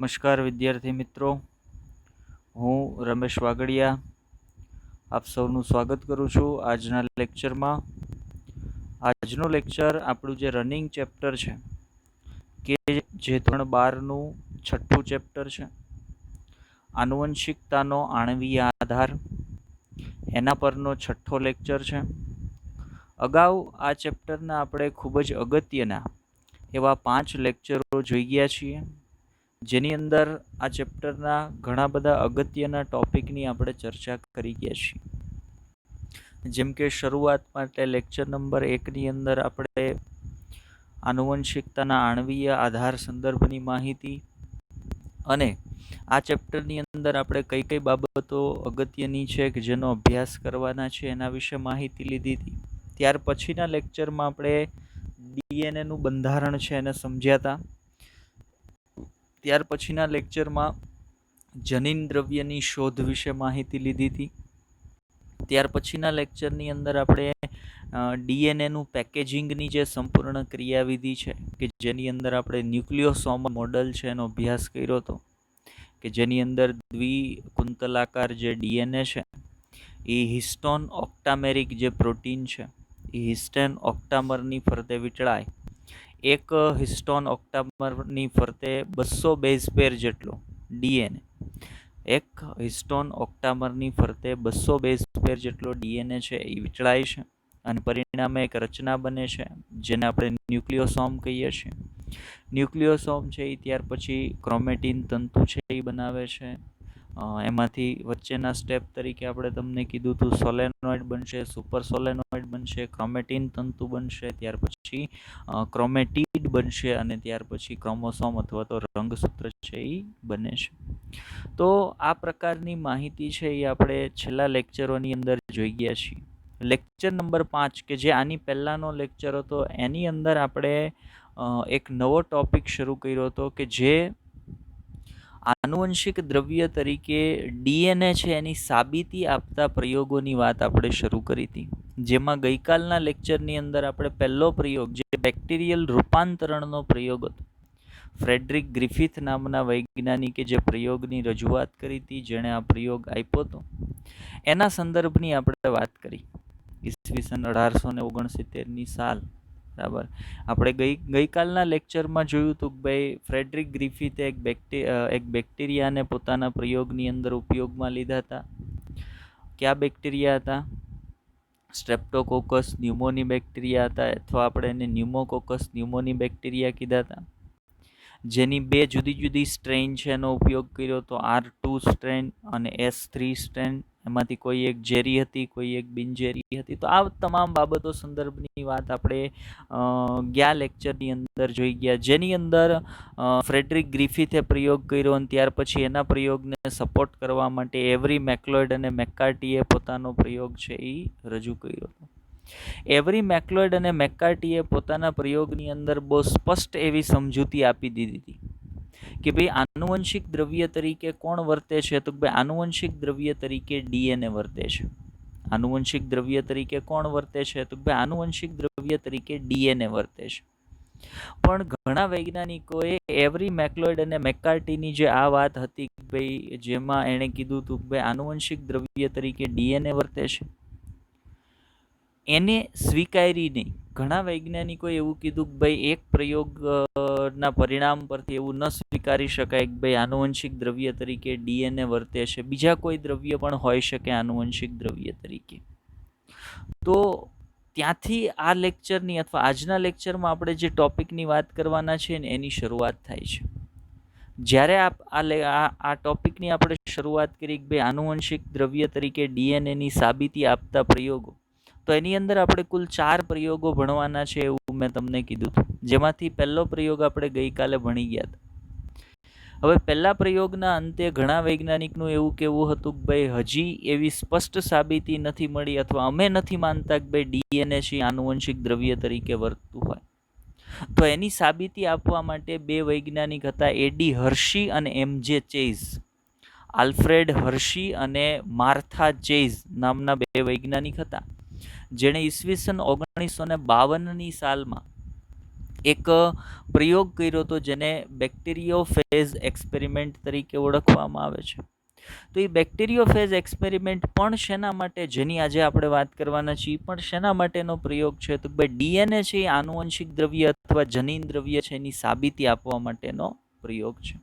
નમસ્કાર વિદ્યાર્થી મિત્રો, હું રમેશ વાગડિયા આપ સૌનું સ્વાગત કરું છું આજના લેક્ચરમાં. આજનું લેક્ચર આપણું જે રનિંગ ચેપ્ટર છે કે જે ધોરણ 12નું છઠ્ઠું ચેપ્ટર છે, આનુવંશિકતાનો આણ્વીય આધાર, એના પરનો છઠ્ઠો લેક્ચર છે. અગાઉ આ ચેપ્ટરના આપણે ખૂબ જ અગત્યના એવા 5 લેક્ચરો જોઈ ગયા છીએ, જેની અંદર આ ચેપ્ટરના ઘણા બધા અગત્યના ટોપિકની આપણે ચર્ચા કરી ગયા છીએ. જેમ કે શરૂઆત માટે લેક્ચર નંબર 1ની અંદર આપણે આનુવંશિકતાના આણ્વીય આધાર સંદર્ભની માહિતી અને આ ચેપ્ટરની અંદર આપણે કઈ કઈ બાબતો અગત્યની છે કે જેનો અભ્યાસ કરવાના છે એના વિશે માહિતી લીધી હતી. ત્યાર પછીના લેક્ચરમાં આપણે ડીએનએનું બંધારણ છે એને સમજ્યા હતા. ત્યાર પછીના લેક્ચરમાં જનીન દ્રવ્યની શોધ વિશે માહિતી લીધી હતી. ત્યાર પછીના લેક્ચરની અંદર આપણે ડીએનએનું પેકેજિંગની જે સંપૂર્ણ ક્રિયાવિધિ છે કે જેની અંદર આપણે ન્યુક્લિયોસોમ મોડલ છે એનો અભ્યાસ કર્યો હતો, કે જેની અંદર દ્વિકુંતલાકાર જે ડીએનએ છે એ હિસ્ટોન ઓક્ટામેરિક જે પ્રોટીન છે એ હિસ્ટોન ઓક્ટામરની ફરતે વીંટળાય. એક હિસ્ટોન ઓક્ટામરની ફરતે 200 બેઝ પેર જેટલો ડીએનએ, એક હિસ્ટોન ઓક્ટામરની ફરતે 200 બેઝ પેર જેટલો ડીએનએ છે એ વીંટળાય છે અને પરિણામે એક રચના બને છે જેને આપણે ન્યુક્લિયોસોમ કહીએ છીએ. ન્યુક્લિયોસોમ છે એ ત્યાર પછી ક્રોમેટિન તંતુ છે એ બનાવે છે. એમાંથી વચ્ચેના સ્ટેપ તરીકે આપણે તમને કીધું હતું સોલેનોઇડ બનશે, સુપર સોલેનોઇડ બનશે, ક્રોમેટિન તંતુ બનશે, ત્યાર પછી ક્રોમેટિડ બનશે અને ત્યાર પછી ક્રોમોસોમ અથવા તો રંગસૂત્ર છે એ બને છે. તો આ પ્રકારની માહિતી છે એ આપણે છેલ્લા લેક્ચરોની અંદર જોઈ ગયા છીએ. લેક્ચર નંબર 5 કે જે આની પહેલાંનો લેક્ચર હતો એની અંદર આપણે એક નવો ટોપિક શરૂ કર્યો હતો કે જે આનુવંશિક દ્રવ્ય તરીકે ડીએનએ છે એની સાબિતી આપતા પ્રયોગોની વાત આપણે શરૂ કરી હતી. જેમાં ગઈકાલના લેક્ચરની અંદર આપણે પહેલો પ્રયોગ જે બેક્ટેરિયલ રૂપાંતરણનો પ્રયોગ હતો, ફ્રેડરિક ગ્રિફિથ નામના વૈજ્ઞાનિકે જે પ્રયોગની રજૂઆત કરી હતી, જેણે આ પ્રયોગ આપ્યો હતો, એના સંદર્ભની આપણે વાત કરી. ઈસવીસન 1869ની સાલ. બરાબર. આપણે ગઈકાલના લેક્ચરમાં જોયું હતું કે ભાઈ ફ્રેડરિક ગ્રિફિથે એક બેક્ટેરિયાને પોતાના પ્રયોગની અંદર ઉપયોગમાં લીધા હતા. કયા બેક્ટેરિયા હતા? સ્ટ્રેપ્ટોકોકસ ન્યુમોની બેક્ટેરિયા હતા, અથવા આપણે એને ન્યુમોકોકસ ન્યુમોની બેક્ટેરિયા કીધા હતા, જેની 2 જુદી જુદી સ્ટ્રેન છે એનો ઉપયોગ કર્યો તો R2 સ્ટ્રેન અને S3 સ્ટ્રેન. એમાંથી કોઈ એક ઝેરી હતી, કોઈ એક બિનઝેરી હતી. તો આ તમામ બાબતો સંદર્ભની વાત આપણે ગયા લેક્ચરની અંદર જોઈ ગયા, જેની અંદર ફ્રેડરિક ગ્રિફિથે પ્રયોગ કર્યો અને ત્યાર પછી એના પ્રયોગને સપોર્ટ કરવા માટે એવરી મેકલોઇડ અને મેકકાર્ટીએ પોતાનો પ્રયોગ છે એ રજૂ કર્યો હતો. એવરી મેકલોઇડ અને મેકકાર્ટીએ પોતાના પ્રયોગની અંદર બહુ સ્પષ્ટ એવી સમજૂતી આપી દીધી હતી કે ભાઈ આનુવંશિક દ્રવ્ય તરીકે કોણ વર્તે છે? તો ભાઈ આનુવંશિક દ્રવ્ય તરીકે ડીએનએ વર્તે છે. આનુવંશિક દ્રવ્ય તરીકે કોણ વર્તે છે? તો ભાઈ આનુવંશિક દ્રવ્ય તરીકે ડીએનએ વર્તે છે. પણ ઘણા વૈજ્ઞાનિકોએ એવરી મેકલોઇડ અને મેકકાર્ટીની જે આ વાત હતી કે ભાઈ જેમાં એણે કીધું હતું કે ભાઈ આનુવંશિક દ્રવ્ય તરીકે ડીએનએ વર્તે છે, એને સ્વીકારી નહીં. ઘણા વૈજ્ઞાનિકોએ એવું કીધું કે ભાઈ એક પ્રયોગના પરિણામ પરથી એવું ન સ્વીકારી શકાય કે ભાઈ આનુવંશિક દ્રવ્ય તરીકે ડીએનએ વર્તે છે, બીજા કોઈ દ્રવ્ય પણ હોઈ શકે આનુવંશિક દ્રવ્ય તરીકે. તો ત્યાંથી આ લેક્ચરની અથવા આજના લેક્ચરમાં આપણે જે ટોપિકની વાત કરવાના છે ને એની શરૂઆત થાય છે. જ્યારે આ ટોપિકની આપણે શરૂઆત કરી કે ભાઈ આનુવંશિક દ્રવ્ય તરીકે ડીએનએની સાબિતી આપતા પ્રયોગો, તો એની અંદર આપણે કુલ 4 પ્રયોગો ભણવાના છે એવું મેં તમને કીધું હતું, જેમાંથી પહેલો પ્રયોગ આપણે ગઈકાલે ભણી ગયા હતા. હવે પહેલા પ્રયોગના અંતે ઘણા વૈજ્ઞાનિકનું એવું કહેવું હતું કે ભાઈ હજી એવી સ્પષ્ટ સાબિતી નથી મળી, અથવા અમે નથી માનતા કે ભાઈ ડીએનએ છે આનુવંશિક દ્રવ્ય તરીકે વર્તતું હોય. તો એની સાબિતી આપવા માટે 2 વૈજ્ઞાનિક હતા, એડી હર્શી અને એમજે ચેઝ. આલ્ફ્રેડ હર્શી અને માર્થા ચેઝ નામના 2 વૈજ્ઞાનિક હતા, જેણે ઈસવીસન 1952ની સાલમાં એક પ્રયોગ કર્યો હતો જેને બેક્ટેરિયોફેજ એક્સપેરિમેન્ટ તરીકે ઓળખવામાં આવે છે. તો એ બેક્ટેરિયોફેજ એક્સપેરિમેન્ટ પણ શેના માટે, જેની આજે આપણે વાત કરવાના છીએ, પણ શેના માટેનો પ્રયોગ છે? તો ભાઈ ડીએનએ છે એ આનુવંશિક દ્રવ્ય અથવા જનીન દ્રવ્ય છે એની સાબિતી આપવા માટેનો પ્રયોગ છે.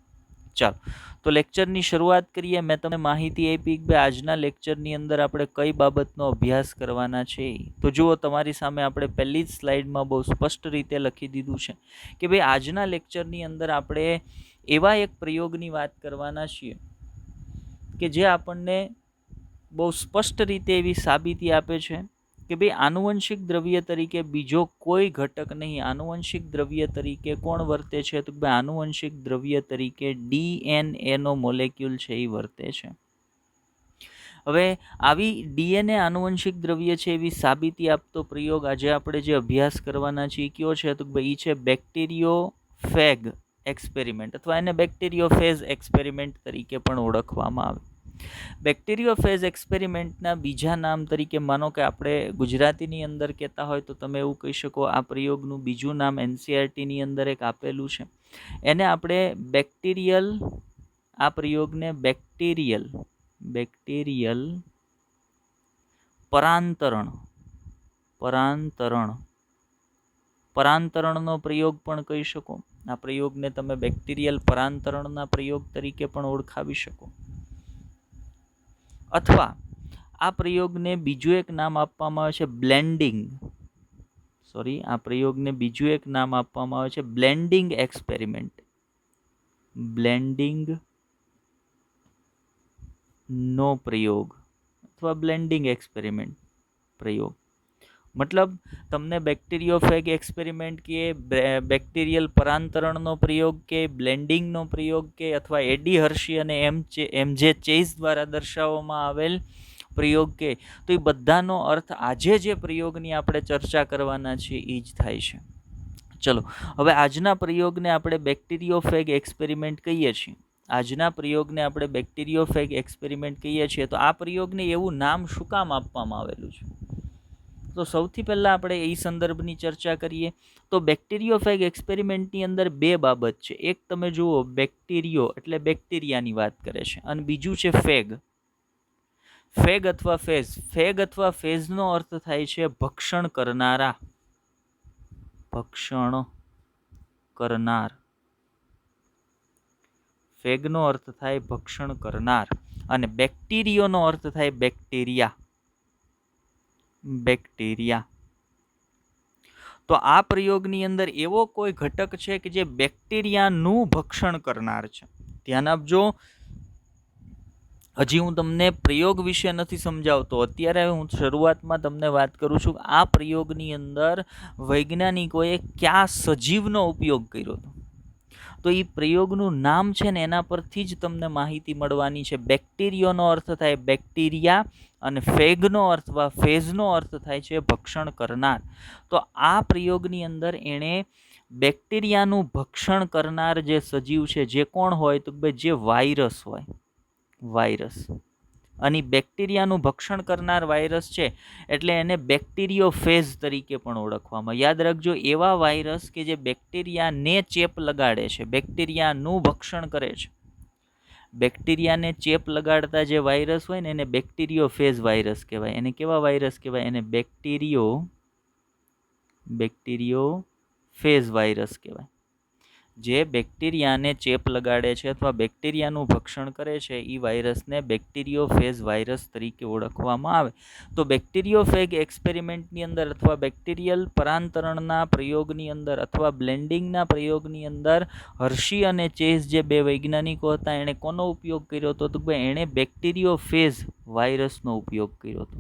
ચાલો તો લેક્ચરની શરૂઆત કરીએ. મેં તમને માહિતી આપી કે આજના લેક્ચરની અંદર આપણે કઈ બાબતનો અભ્યાસ કરવાના છે. તો જુઓ, તમારી સામે આપણે પહેલી જ સ્લાઇડમાં બહુ સ્પષ્ટ રીતે લખી દીધું છે કે ભાઈ આજના લેક્ચરની અંદર આપણે એવા એક પ્રયોગની વાત કરવાના છીએ કે જે આપણને બહુ સ્પષ્ટ રીતે એવી સાબિતી આપે છે કે ભાઈ આનુવંશિક દ્રવ્ય તરીકે બીજો કોઈ ઘટક નહીં, આનુવંશિક દ્રવ્ય તરીકે કોણ વર્તે છે? તો ભાઈ આનુવંશિક દ્રવ્ય તરીકે ડીએનએ નો મોલેક્યુલ છે એ વર્તે છે. હવે આવી ડીએનએ આનુવંશિક દ્રવ્ય છે એવી સાબિતી આપતો પ્રયોગ આજે આપણે જે અભ્યાસ કરવાના છીએ કયો છે? તો ભાઈ છે બેક્ટેરિયોફેગ એક્સપેરિમેન્ટ, અથવા એને બેક્ટેરિયોફેજ એક્સપેરિમેન્ટ તરીકે પણ ઓળખવામાં આવે. બેક્ટેરિયોફેજ એક્સપેરિમેન્ટના બીજા નામ તરીકે, માનો કે આપણે ગુજરાતીની અંદર કહેતા હોય તો તમે એવું કહી શકો, આ પ્રયોગનું બીજું નામ એનસીઆરટીની અંદર એક આપેલું છે, એને આપણે બેક્ટેરિયલ, આ પ્રયોગને બેક્ટેરિયલ પરાંતરણનો પ્રયોગ પણ કહી શકો. આ પ્રયોગને તમે બેક્ટેરિયલ પરાંતરણના પ્રયોગ તરીકે પણ ઓળખાવી શકો. અથવા આ પ્રયોગને બીજું એક નામ આપવામાં આવે છે આ પ્રયોગને બીજું એક નામ આપવામાં આવે છે બ્લેન્ડિંગ એક્સપેરિમેન્ટ. બ્લેન્ડિંગ નો પ્રયોગ અથવા બ્લેન્ડિંગ એક્સપેરિમેન્ટ પ્રયોગ. મતલબ તમને બેક્ટેરિયોફેગ એક્સપેરિમેન્ટ કે બેક્ટેરિયલ પરાંતરણનો પ્રયોગ કે બ્લેન્ડિંગનો પ્રયોગ કે અથવા એડી હર્શી અને એમજે ચેઇસ દ્વારા દર્શાવવામાં આવેલ પ્રયોગ કે, તો એ બધાનો અર્થ આજે જે પ્રયોગની આપણે ચર્ચા કરવાના છીએ એ જ થાય છે. ચલો હવે આજના પ્રયોગને આપણે બેક્ટેરિયોફેગ એક્સપેરિમેન્ટ કહીએ છીએ. આજના પ્રયોગને આપણે બેક્ટેરિયોફેગ એક્સપેરિમેન્ટ કહીએ છીએ. તો આ પ્રયોગને એવું નામ શું કામ આપવામાં આવેલું છે? તો સૌથી પહેલા આપણે એ સંદર્ભની ચર્ચા કરીએ. તો બેક્ટેરિયોફેગ એક્સપેરિમેન્ટની અંદર બે બાબત છે. એક તમે જુઓ, બેક્ટેરિયો એટલે બેક્ટેરિયાની વાત કરે છે, અને બીજું છે ફેગ અથવા ફેઝ. ફેગ અથવા ફેઝનો અર્થ થાય છે ભક્ષણ કરનારા, ફેગનો અર્થ થાય ભક્ષણ કરનાર, અને બેક્ટેરિયોનો અર્થ થાય બેક્ટેરિયા. તો આ પ્રયોગની અંદર એવો કોઈ ઘટક છે કે જે બેક્ટેરિયાનું ભક્ષણ કરનાર છે. ધ્યાન આપજો, હજી હું તમને પ્રયોગ વિશે નથી સમજાવતો. અત્યારે હું શરૂઆતમાં તમને વાત કરું છું આ પ્રયોગની અંદર વૈજ્ઞાનિકોએ કયા સજીવનો ઉપયોગ કર્યો હતો. તો એ પ્રયોગનું નામ છે ને એના પરથી જ તમને માહિતી મળવાની છે. બેક્ટેરિયોનો અર્થ થાય બેક્ટેરિયા, અને ફેગનો અર્થ વા ફેઝનો અર્થ થાય છે ભક્ષણ કરનાર. તો આ પ્રયોગની અંદર એણે બેક્ટેરિયાનું ભક્ષણ કરનાર જે સજીવ છે, જે કોણ હોય? તો જે વાયરસ હોય, અને બેક્ટેરિયાનું ભક્ષણ કરનાર વાયરસ છે એટલે એને બેક્ટેરિયોફેજ તરીકે પણ ઓળખવામાં. યાદ રાખજો, એવા વાયરસ કે જે બેક્ટેરિયાને ચેપ લગાડે છે, બેક્ટેરિયાનું ભક્ષણ કરે છે, બેક્ટેરિયાને ચેપ લગાડતા જે વાયરસ હોય ને એને બેક્ટેરિયોફેજ વાયરસ કહેવાય. એને કેવા વાયરસ કહેવાય? એને બેક્ટેરિયોફેજ વાયરસ કહેવાય. જે બેક્ટેરિયાને ચેપ લગાડે છે અથવા બેક્ટેરિયાનું ભક્ષણ કરે છે એ વાયરસને બેક્ટેરિયોફેજ વાયરસ તરીકે ઓળખવામાં આવે. તો બેક્ટેરિયોફેગ એક્સપેરિમેન્ટની અંદર અથવા બેક્ટેરિયલ પરાંતરણના પ્રયોગની અંદર અથવા બ્લેન્ડિંગના પ્રયોગની અંદર હર્શી અને ચેઝ જે બે વૈજ્ઞાનિકો હતા, એણે કોનો ઉપયોગ કર્યો હતો? તો એણે બેક્ટેરિયોફેજ વાયરસનો ઉપયોગ કર્યો હતો.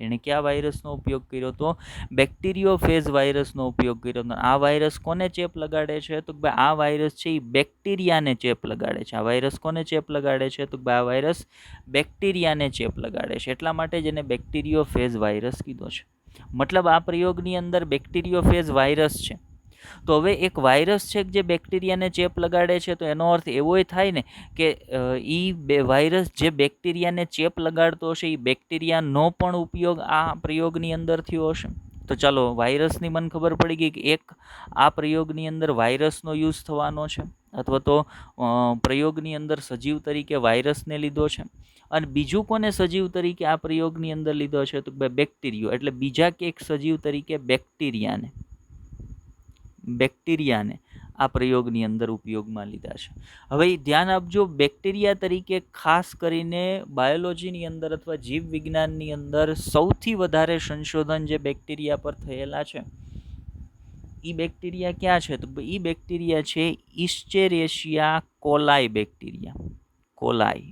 એણે કયા વાયરસનો ઉપયોગ કર્યો હતો? બેક્ટેરિયોફેજ વાયરસનો ઉપયોગ કર્યો હતો. આ વાયરસ કોને ચેપ લગાડે છે? તો આ વાયરસ છે એ બેક્ટેરિયાને ચેપ લગાડે છે. આ વાયરસ કોને ચેપ લગાડે છે? તો આ વાયરસ બેક્ટેરિયાને ચેપ લગાડે છે. એટલા માટે જ એને બેક્ટેરિયોફેજ વાયરસ કીધો છે. મતલબ આ પ્રયોગની અંદર બેક્ટેરિયોફેજ વાયરસ છે. તો હવે એક વાયરસ છે જે બેક્ટેરિયાને ચેપ લગાડે છે, તો એનો અર્થ એવોય થાય ને કે વાયરસ જે બેક્ટેરિયાને ચેપ લગાડતો હશે એ બેક્ટેરિયાનો પણ ઉપયોગ આ પ્રયોગની અંદર થયો હશે. તો તો ચાલો વાયરસની મને ખબર પડી ગઈ કે એક આ પ્રયોગની અંદર વાયરસનો યુઝ થવાનો છે, અથવા તો પ્રયોગની અંદર સજીવ તરીકે વાયરસને લીધો છે, અને બીજું કોને સજીવ તરીકે આ પ્રયોગની અંદર લીધો છે તો બેક્ટેરિયો, એટલે બીજા કે એક સજીવ તરીકે બેક્ટેરિયાને આ પ્રયોગની અંદર ઉપયોગમાં લીધા છે. હવે ધ્યાન આપજો, બેક્ટેરિયા તરીકે ખાસ કરીને બાયોલોજીની અંદર અથવા જીવ વિજ્ઞાનની અંદર સૌથી વધારે સંશોધન જે બેક્ટેરિયા પર થયેલા છે એ બેક્ટેરિયા ક્યાં છે તો એ બેક્ટેરિયા છે ઇસ્ચેરેશિયા કોલાઈ બેક્ટેરિયા, કોલાઈ,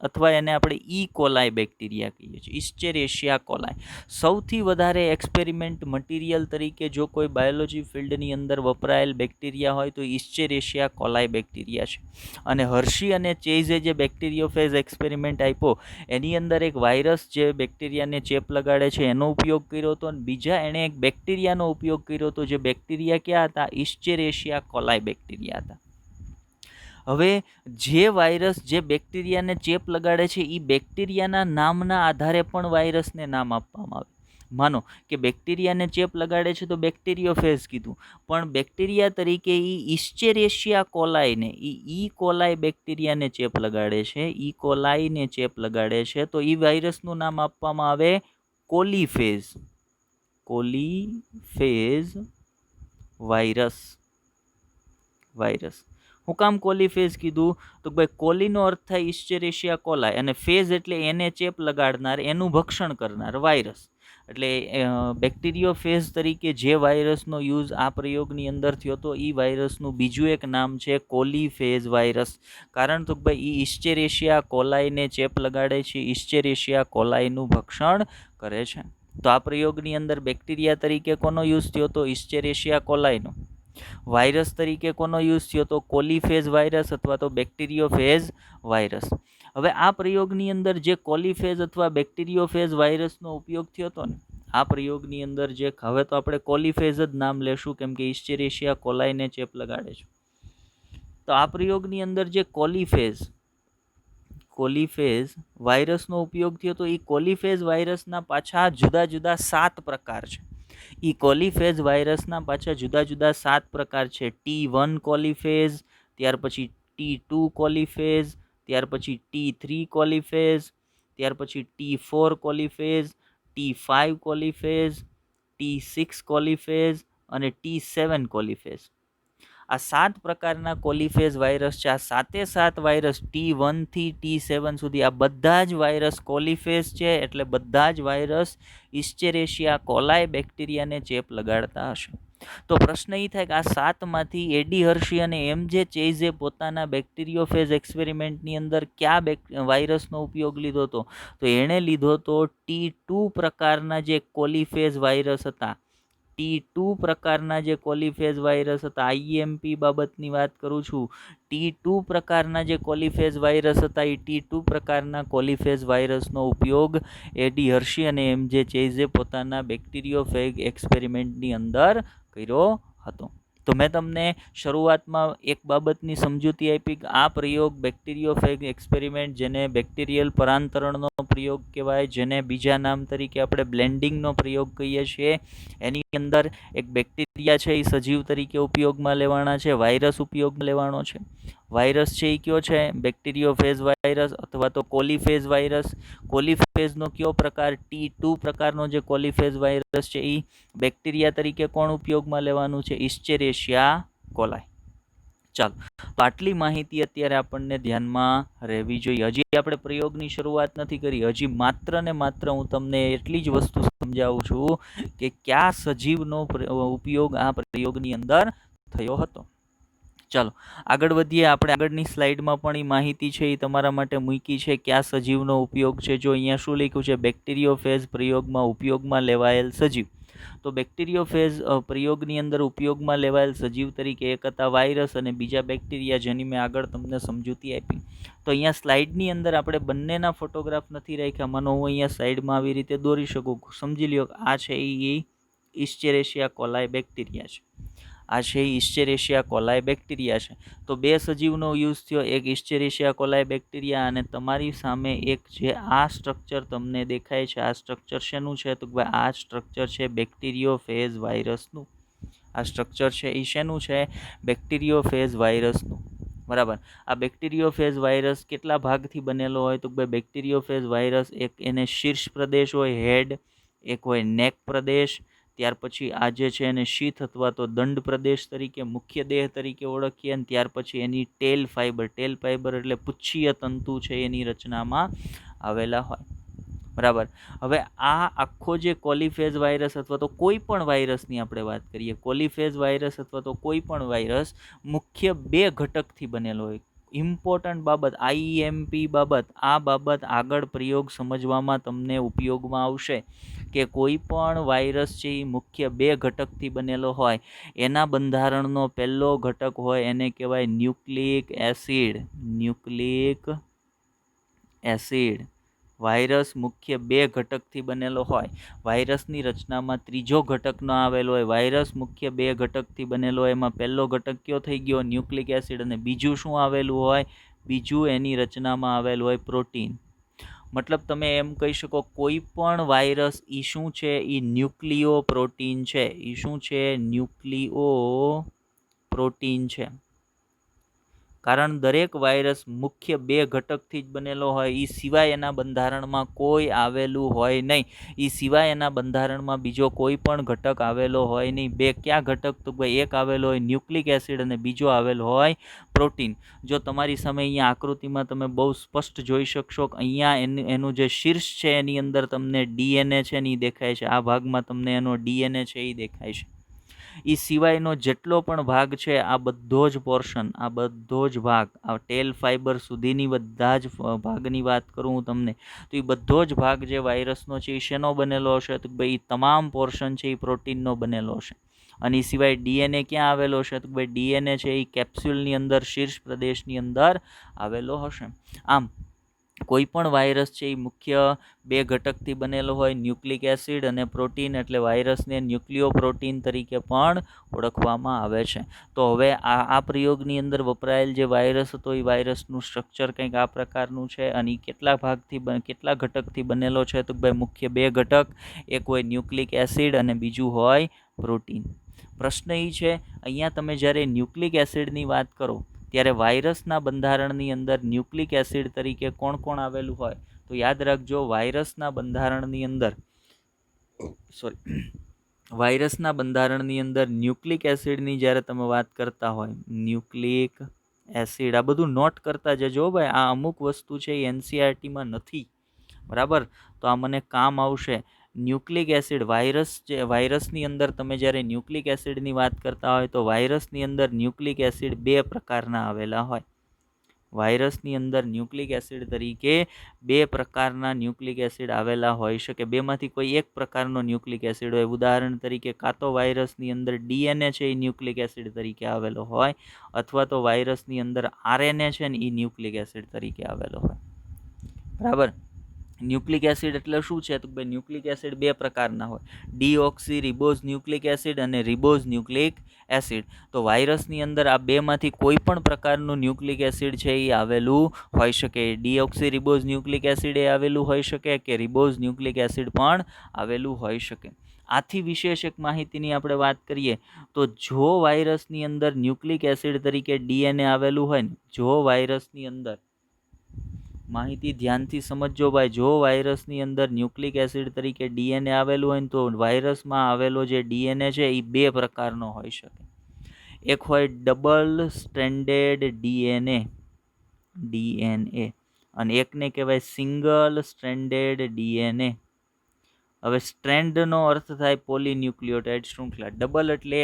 અથવા એને આપણે કોલાઈ બેક્ટેરિયા કહીએ છીએ, ઇસ્ચેરેશિયા કોલાઈ. સૌથી વધારે એક્સપેરિમેન્ટ મટીરિયલ તરીકે જો કોઈ બાયોલોજી ફિલ્ડની અંદર વપરાયેલ બેક્ટેરિયા હોય તો ઇસ્ચેરેશિયા કોલાઈ બેક્ટેરિયા છે. અને હર્શી અને ચેઝે જે બેક્ટેરિયોફેજ એક્સપેરિમેન્ટ આપ્યો એની અંદર એક વાયરસ જે બેક્ટેરિયાને ચેપ લગાડે છે એનો ઉપયોગ કર્યો હતો, અને બીજા એણે એક બેક્ટેરિયાનો ઉપયોગ કર્યો હતો જે બેક્ટેરિયા ક્યાં હતા, ઇસ્ચેરેશિયા કોલાઈ બેક્ટેરિયા હતા. હવે જે વાયરસ જે બેક્ટેરિયાને ચેપ લગાડે છે એ બેક્ટેરિયાના નામના આધારે પણ વાયરસને નામ આપવામાં આવે. માનો કે બેક્ટેરિયાને ચેપ લગાડે છે તો બેક્ટેરિયોફેજ કીધું, પણ બેક્ટેરિયા તરીકે ઇસ્ચેરેશિયા કોલાઈને કોલાઈ બેક્ટેરિયાને ચેપ લગાડે છે, કોલાઈને ચેપ લગાડે છે તો એ વાયરસનું નામ આપવામાં આવે કોલીફેજ, કોલીફેજ વાયરસ. હું કામ કોલીફેજ કીધું તો ભાઈ કોલીનો અર્થ થાય ઇસ્ચેરેશિયા કોલાઈ, અને ફેજ એટલે એને ચેપ લગાડનાર, એનું ભક્ષણ કરનાર વાયરસ. એટલે બેક્ટેરિયોફેજ તરીકે જે વાયરસનો યુઝ આ પ્રયોગની અંદર થયો હતો એ વાયરસનું બીજું એક નામ છે કોલીફેજ વાયરસ. કારણ તો ભાઈ એ ઇસ્ચેરેશિયા કોલાઈને ચેપ લગાડે છે, ઇસ્ચેરેશિયા કોલાઈનું ભક્ષણ કરે છે. તો આ પ્રયોગની અંદર બેક્ટેરિયા તરીકે કોનો યુઝ થયો હતો, ઇસ્ચેરેશિયા કોલાઈનો. વાયરસ તરીકે કોનો યુઝ થયો તો કોલીફેજ વાયરસ અથવા તો બેક્ટેરિયોફેજ વાયરસ. હવે આ પ્રયોગની અંદર જે કોલીફેજ અથવા બેક્ટેરિયોફેજ વાયરસનો ઉપયોગ થયો હતો ને, આ પ્રયોગની અંદર જે, હવે તો આપણે કોલીફેજ જ નામ લેશું કેમ કે ઇસ્ચેરેશિયા કોલાઈને ચેપ લગાડે છે. તો આ પ્રયોગની અંદર જે કોલીફેજ વાયરસનો ઉપયોગ થયો તો એ કોલીફેજ વાયરસના પાછા જુદા જુદા 7 પ્રકાર છે. કોલીફેજ વાયરસના પાછા જુદા જુદા 7 પ્રકાર છે. T1 કોલીફેજ, ત્યાર પછી T2 કોલીફેજ, ત્યાર પછી T3 કોલીફેજ, ત્યાર પછી T4 કોલીફેજ, T5 કોલીફેજ, T6 કોલીફેજ અને T7 કોલીફેજ. આ 7 પ્રકારના કોલીફેજ વાયરસ છે. આ 7 વાયરસ T1 થી T7 સુધી આ બધા જ વાયરસ કોલીફેજ છે, એટલે બધા જ વાયરસ ઇસ્ચેરેશિયા કોલાઈ બેક્ટેરિયાને ચેપ લગાડતા હશે. તો પ્રશ્ન એ થાય કે આ 7માંથી એડી હર્શી અને MJ ચેઝે પોતાના બેક્ટેરિયોફેજ એક્સપેરિમેન્ટની અંદર કયા વાયરસનો ઉપયોગ લીધો હતો તો એણે લીધો હતો T2 પ્રકારના જે કોલીફેજ વાયરસ હતા. T2 પ્રકારના જે કોલીફેજ વાયરસ હતા, IEMP બાબતની વાત કરું છું, T2 પ્રકારના જે કોલીફેજ વાયરસ હતા એ T2 પ્રકારના કોલીફેજ વાયરસનો ઉપયોગ એડી હર્શી અને MJ ચેઝે પોતાના બેક્ટેરિયોફેજ એક્સપેરિમેન્ટની અંદર કર્યો હતો. તો મેં તમને શરૂઆતમાં એક બાબતની સમજૂતી આપી કે આ પ્રયોગ બેક્ટેરિયોફેજ એક્સપેરિમેન્ટ, જેને બેક્ટેરિયલ પરાંતરણનો પ્રયોગ કહેવાય, જેને બીજા નામ તરીકે આપણે બ્લેન્ડિંગનો પ્રયોગ કહીએ છીએ, એની અંદર એક બેક્ટેરિયા છે એ સજીવ તરીકે ઉપયોગમાં લેવાના છે, વાયરસ ઉપયોગમાં લેવાનો છે. વાયરસ છે એ કયો છે, બેક્ટેરિયોફેજ વાયરસ અથવા તો કોલીફેજ વાયરસ. કોલીફેજનો કયો પ્રકાર, T2 પ્રકારનો જે કોલીફેજ વાયરસ છે એ બેક્ટેરિયા તરીકે કોણ ઉપયોગમાં લેવાનું છે, ઇસ્ચેરેશિયા કોલાઈ. ચાલો, તો આટલી માહિતી અત્યારે આપણને ધ્યાનમાં રહેવી જોઈએ. હજી આપણે પ્રયોગની શરૂઆત નથી કરી, હજી માત્ર ને માત્ર હું તમને એટલી જ વસ્તુ સમજાવું છું કે કયા સજીવનો ઉપયોગ આ પ્રયોગની અંદર થયો હતો. ચાલો આગળ વધીએ. આપણે આગળની સ્લાઇડમાં પણ એ માહિતી છે એ તમારા માટે મૂકી છે, કયા સજીવનો ઉપયોગ છે. જો અહીંયા શું લખ્યું છે, બેક્ટેરિયોફેજ પ્રયોગમાં ઉપયોગમાં લેવાયેલ સજીવ. તો બેક્ટેરિયોફેજ પ્રયોગની અંદર ઉપયોગમાં લેવાયેલ સજીવ તરીકે એક હતા વાયરસ અને બીજા બેક્ટેરિયા, જેની મેં આગળ તમને સમજૂતી આપી. તો અહીંયા સ્લાઇડની અંદર આપણે બંનેના ફોટોગ્રાફ નથી રાખ્યા. માનો હું અહીંયા સાઈડમાં આવી રીતે દોરી શકું, સમજી લ્યો આ છે એ ઇસ્ચેરેશિયા કોલાઈ બેક્ટેરિયા છે. આ છે ઇસ્ચેરેશિયા કોલાય બેક્ટેરિયા છે. તો બે સજીવનો યુઝ થયો, એક ઇસ્ચેરેશિયા કોલાય બેક્ટેરિયા અને તમારી સામે એક જે આ સ્ટ્રક્ચર તમને દેખાય છે, આ સ્ટ્રક્ચર શેનું છે? તો ભાઈ આ સ્ટ્રક્ચર છે બેક્ટેરિયોફેજ વાયરસનું. આ સ્ટ્રક્ચર છે એ શેનું છે? બેક્ટેરિયોફેજ વાયરસનું. બરાબર. આ બેક્ટેરિયોફેજ વાયરસ કેટલા ભાગથી બનેલો હોય? તો ભાઈ બેક્ટેરિયોફેજ વાયરસ એક એને શીર્ષ પ્રદેશ હોય હેડ, એક હોય નેક પ્રદેશ, ત્યાર પછી આ જે છે એને શીથ અથવા તો દંડ પ્રદેશ તરીકે મુખ્ય દેહ તરીકે ઓળખીએ, અને ત્યાર પછી એની ટેલ ફાઈબર એટલે પુચ્છીય તંતુ છે એની રચનામાં આવેલા હોય. બરાબર. હવે આ આખો જે કોલીફેજ વાયરસ અથવા તો કોઈ પણ વાયરસની આપણે વાત કરીએ, કોલીફેજ વાયરસ અથવા તો કોઈ પણ વાયરસ મુખ્ય બે ઘટકથી બનેલો હોય. ઇમ્પોર્ટન્ટ બાબત, આઈએમપી બાબત, આ બાબત આગળ પ્રયોગ સમજવામાં તમને ઉપયોગમાં આવશે કે કોઈ પણ વાયરસ છે એ મુખ્ય બે ઘટકથી બનેલો હોય. એના બંધારણનો પહેલો ઘટક હોય એને કહેવાય nucleic acid. Nucleic acid. Virus મુખ્ય બે ઘટકથી બનેલો હોય. વાયરસની રચનામાં ત્રીજો ઘટક ન આવેલો હોય. વાયરસ મુખ્ય બે ઘટકથી બનેલો હોય. એમાં પહેલો ઘટક કયો થઈ ગયો? Nucleic acid. અને બીજું શું આવેલું હોય? બીજું એની રચનામાં આવેલું હોય પ્રોટીન. મતલબ તમે એમ કહી શકો કોઈ પણ વાયરસ એ શું છે? એ ન્યુક્લિયો પ્રોટીન છે. એ શું છે? ન્યુક્લિયો પ્રોટીન છે. કારણ દરેક વાયરસ મુખ્ય બે ઘટકથી જ બનેલો હોય. એ સિવાય એના બંધારણમાં કોઈ આવેલું હોય નહીં. એ સિવાય એના બંધારણમાં બીજો કોઈ પણ ઘટક આવેલો હોય નહીં. બે ક્યાં ઘટક? તો ભાઈ એક આવેલો હોય ન્યુક્લિક એસિડ અને બીજો આવેલો હોય પ્રોટીન. જો તમારી સામે અહીંયા આકૃતિમાં તમે બહુ સ્પષ્ટ જોઈ શકશો કે અહીંયા એનું જે શીર્ષ છે એની અંદર તમને ડીએનએ છે ને એ દેખાય છે. આ ભાગમાં તમને એનો ડીએનએ છે એ દેખાય છે. એ સિવાયનો જેટલો પણ ભાગ છે આ બધો જ પોર્શન, આ બધો જ ભાગ, આ ટેલ ફાઈબર સુધીની બધા જ ભાગની વાત કરું હું તમને, તો એ બધો જ ભાગ જે વાયરસનો છે એ શેનો બનેલો હશે? તો ભાઈ તમામ પોર્શન છે એ પ્રોટીનનો બનેલો હશે. અને એ સિવાય ડીએનએ ક્યાં આવેલો હશે? તો ભાઈ ડીએનએ છે એ કેપ્સ્યુલની અંદર શીર્ષ પ્રદેશની અંદર આવેલો હશે. આમ કોઈ પણ વાયરસ છે એ મુખ્ય બે ઘટકથી બનેલો હોય, ન્યુક્લિક એસિડ અને પ્રોટીન, એટલે વાયરસને ન્યુક્લિયો પ્રોટીન તરીકે પણ ઓળખવામાં આવે છે. તો હવે આ પ્રયોગની અંદર વપરાયેલ જે વાયરસ હતો એ વાયરસનું સ્ટ્રક્ચર કંઈક આ પ્રકારનું છે. અને એ કેટલા ઘટકથી બનેલો છે? તો ભાઈ મુખ્ય બે ઘટક, એક હોય ન્યુક્લિક એસિડ અને બીજું હોય પ્રોટીન. પ્રશ્ન એ છે અહીંયા તમે જ્યારે ન્યુક્લિક એસિડની વાત કરો ત્યારે વાયરસના બંધારણની અંદર ન્યુક્લિક એસિડ તરીકે કોણ કોણ આવેલું હોય? તો યાદ રાખજો, વાયરસના બંધારણની અંદર ન્યુક્લિક એસિડની જ્યારે તમે વાત કરતા હોય, ન્યુક્લિક એસિડ, આ બધું નોટ કરતા જજો ભાઈ. આ અમુક વસ્તુ છે એ એનસીઈઆરટીમાં નથી. બરાબર. તો આ મને કામ આવશે. ન્યુક્લિક એસિડ, વાયરસની અંદર તમે જ્યારે ન્યુક્લિક એસિડની વાત કરતા હોય તો વાયરસની અંદર ન્યુક્લિક એસિડ બે પ્રકારના આવેલા હોય. વાયરસની અંદર ન્યુક્લિક એસિડ તરીકે બે પ્રકારના ન્યુક્લિક એસિડ આવેલા હોઈ શકે. બેમાંથી કોઈ એક પ્રકારનો ન્યુક્લિક એસિડ હોય. ઉદાહરણ તરીકે કાં તો વાયરસની અંદર ડીએનએ છે એ ન્યુક્લિક એસિડ તરીકે આવેલો હોય, અથવા તો વાયરસની અંદર આરએનએ છે ને એ ન્યુક્લિક એસિડ તરીકે આવેલો હોય. બરાબર. ન્યુક્લિક એસિડ એટલે શું છે? તો ભાઈ ન્યુક્લિક એસિડ બે પ્રકારના હોય, ડીઓક્સી રિબોઝ ન્યુક્લિક એસિડ અને રિબોઝ ન્યુક્લિક એસિડ. તો વાયરસની અંદર આ બેમાંથી કોઈ પણ પ્રકારનું ન્યુક્લિક એસિડ છે એ આવેલું હોઈ શકે. ડીઓક્સી રિબોઝ ન્યુક્લિક એસિડ એ આવેલું હોઈ શકે કે રિબોઝ ન્યુક્લિક એસિડ પણ આવેલું હોઈ શકે. આથી વિશેષ એક માહિતીની આપણે વાત કરીએ તો જો વાયરસની અંદર ન્યુક્લિક એસિડ તરીકે ડીએનએ આવેલું હોય ને, જો વાયરસની અંદર, માહિતી ધ્યાનથી સમજજો ભાઈ, જો વાયરસની અંદર ન્યુક્લિક એસિડ તરીકે ડીએનએ આવેલું હોય ને તો વાયરસમાં આવેલો જે ડીએનએ છે એ બે પ્રકારનો હોઈ શકે. એક હોય ડબલ સ્ટ્રેન્ડેડ ડીએનએ, અને એકને કહેવાય સિંગલ સ્ટ્રેન્ડેડ ડીએનએ. હવે સ્ટ્રેન્ડનો અર્થ થાય પોલીન્યુક્લિયોટાઇડ શૃંખલા. ડબલ એટલે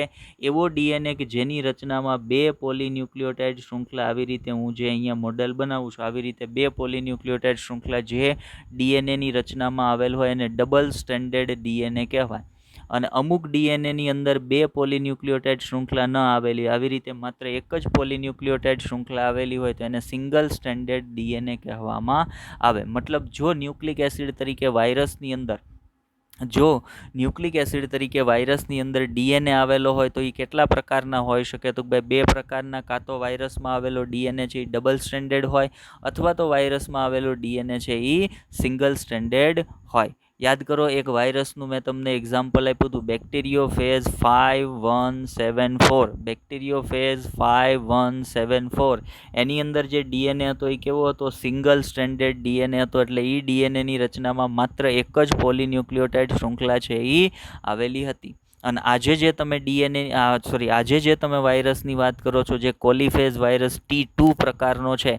એવો ડીએનએ કે જેની રચનામાં બે પોલીન્યુક્લિયોટાઇડ શૃંખલા, આવી રીતે હું જે અહીંયા મોડેલ બનાવું છું આવી રીતે બે પોલીન્યુક્લિયોટાઇડ શૃંખલા જે ડીએનએની રચનામાં આવેલ હોય એને ડબલ સ્ટ્રેન્ડેડ ડીએનએ કહેવાય. અને અમુક ડીએનએની અંદર બે પોલીન્યુક્લિયોટાઇડ શૃંખલા ન આવેલી, આવી રીતે માત્ર એક જ પોલીન્યુક્લિયોટાઇડ શૃંખલા આવેલી હોય તો એને સિંગલ સ્ટ્રેન્ડેડ ડીએનએ કહેવામાં આવે. મતલબ જો ન્યુક્લિક એસિડ તરીકે વાયરસની અંદર જો ન્યુક્લિક એસિડ તરીકે વાયરસની અંદર ડીએનએ આવેલો હોય તો એ કેટલા પ્રકારના હોઈ શકે? તો ભાઈ 2 પ્રકારના. કાં તો વાયરસમાં આવેલો ડીએનએ છે એ ડબલ સ્ટ્રેન્ડેડ હોય, અથવા તો વાયરસમાં આવેલો ડીએનએ છે એ સિંગલ સ્ટ્રેન્ડેડ હોય. યાદ કરો, એક વાયરસનું મેં તમને એક્ઝામ્પલ આપ્યું હતું, બેક્ટેરિયોફેજ 5174. બેક્ટેરિયોફેજ 5174 એની અંદર જે ડીએનએ હતો એ કેવો હતો? સિંગલ સ્ટ્રેન્ડેડ ડીએનએ હતો. એટલે એ ડીએનએની રચનામાં માત્ર એક જ પોલીન્યુક્લિયોટાઇડ શૃંખલા છે એ આવેલી હતી. અને આજે જે તમે આજે જે તમે વાયરસની વાત કરો છો, જે કોલીફેજ વાયરસ T2 પ્રકારનો છે,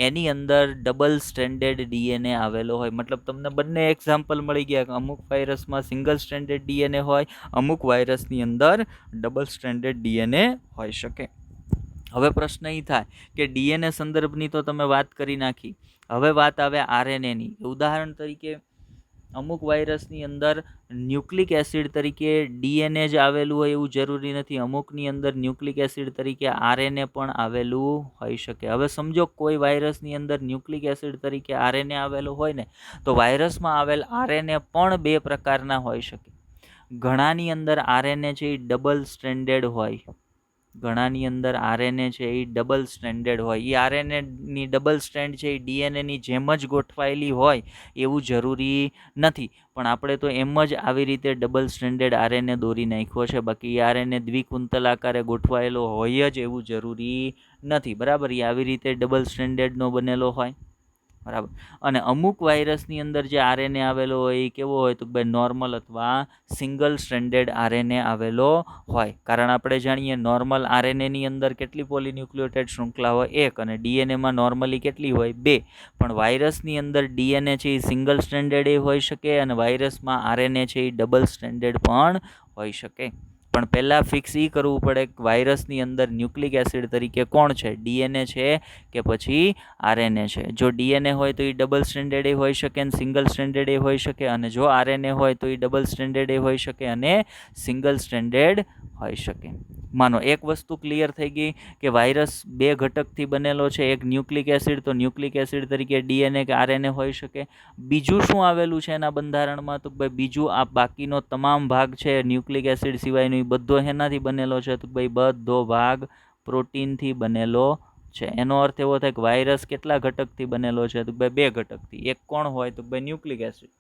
એની અંદર ડબલ સ્ટ્રેન્ડેડ ડીએનએ આવેલો હોય. મતલબ તમને બંને એક્ઝામ્પલ મળી ગયા. અમુક વાયરસમાં સિંગલ સ્ટ્રેન્ડેડ ડીએનએ હોય, અમુક વાયરસની અંદર ડબલ સ્ટ્રેન્ડેડ ડીએનએ હોઈ શકે. હવે પ્રશ્ન એ થાય કે ડીએનએ સંદર્ભની તો તમે વાત કરી નાખી. હવે વાત આવે આરએનએની. ઉદાહરણ તરીકે અમુક વાયરસની અંદર ન્યુક્લિક એસિડ તરીકે ડીએનએ જ આવેલું હોય એવું જરૂરી નથી. અમુકની અંદર ન્યુક્લિક એસિડ તરીકે આરએનએ પણ આવેલું હોઈ શકે. હવે સમજો કોઈ વાયરસની અંદર ન્યુક્લિક એસિડ તરીકે આરએનએ આવેલું હોય ને, તો વાયરસમાં આવેલ આરએનએ પણ 2 પ્રકારના હોઈ શકે. ઘણાની અંદર આરએનએ છે એ ડબલ સ્ટ્રેન્ડેડ હોય. ઘણાની અંદર આરએનએ છે એ ડબલ સ્ટ્રેન્ડેડ હોય. એ આરએનએની ડબલ સ્ટ્રેન્ડ છે એ ડીએનએની જેમ જ ગોઠવાયેલી હોય એવું જરૂરી નથી. પણ આપણે તો એમ જ આવી રીતે ડબલ સ્ટ્રેન્ડેડ આરએનએ દોરી નાખ્યો છે. બાકી એ આરએનએ દ્વિકુંતલ આકારે ગોઠવાયેલો હોય જ એવું જરૂરી નથી. બરાબર? એ આવી રીતે ડબલ સ્ટ્રેન્ડેડનો બનેલો હોય. બરાબર. અને અમુક વાયરસની અંદર જે આરએનએ આવેલો હોય એ કેવો હોય? તો ભાઈ નોર્મલ અથવા સિંગલ સ્ટ્રેન્ડેડ આરએનએ આવેલો હોય. કારણ આપણે જાણીએ નોર્મલ આરએનએની અંદર કેટલી પોલીન્યુક્લિયોટાઇડ શૃંખલા હોય? 1. અને ડીએનએમાં નોર્મલી કેટલી હોય? 2. પણ વાયરસની અંદર ડીએનએ છે એ સિંગલ સ્ટ્રેન્ડેડ હોઈ શકે, અને વાયરસમાં આરએનએ છે એ ડબલ સ્ટ્રેન્ડેડ પણ હોઈ શકે. પણ પહેલાં ફિક્સ એ કરવું પડે કે વાયરસની અંદર ન્યુક્લિક એસિડ તરીકે કોણ છે? ડીએનએ છે કે પછી આરએનએ છે? જો ડીએનએ હોય તો એ ડબલ સ્ટ્રેન્ડેડ હોઈ શકે અને સિંગલ સ્ટ્રેન્ડેડ હોઈ શકે, અને જો આરએનએ હોય તો એ ડબલ સ્ટ્રેન્ડેડ હોઈ શકે અને સિંગલ સ્ટ્રેન્ડેડ હોઈ શકે. માનો એક વસ્તુ ક્લિયર થઈ ગઈ કે વાયરસ 2 ઘટકથી બનેલો છે. એક ન્યુક્લિક એસિડ, તો ન્યુક્લિક એસિડ તરીકે ડીએનએ કે આરએનએ હોઈ શકે. બીજું શું આવેલું છે એના બંધારણમાં? તો ભાઈ બીજું આ બાકીનો તમામ ભાગ છે ન્યુક્લિક એસિડ સિવાયનો, એ બધો એનાથી બનેલો છે. તો ભાઈ બધો ભાગ પ્રોટીનથી બનેલો છે. એનો અર્થ એવો થાય કે વાયરસ કેટલા ઘટકથી બનેલો છે? તો ભાઈ 2 ઘટકથી. એક કોણ હોય? તો ભાઈ ન્યુક્લિક એસિડ.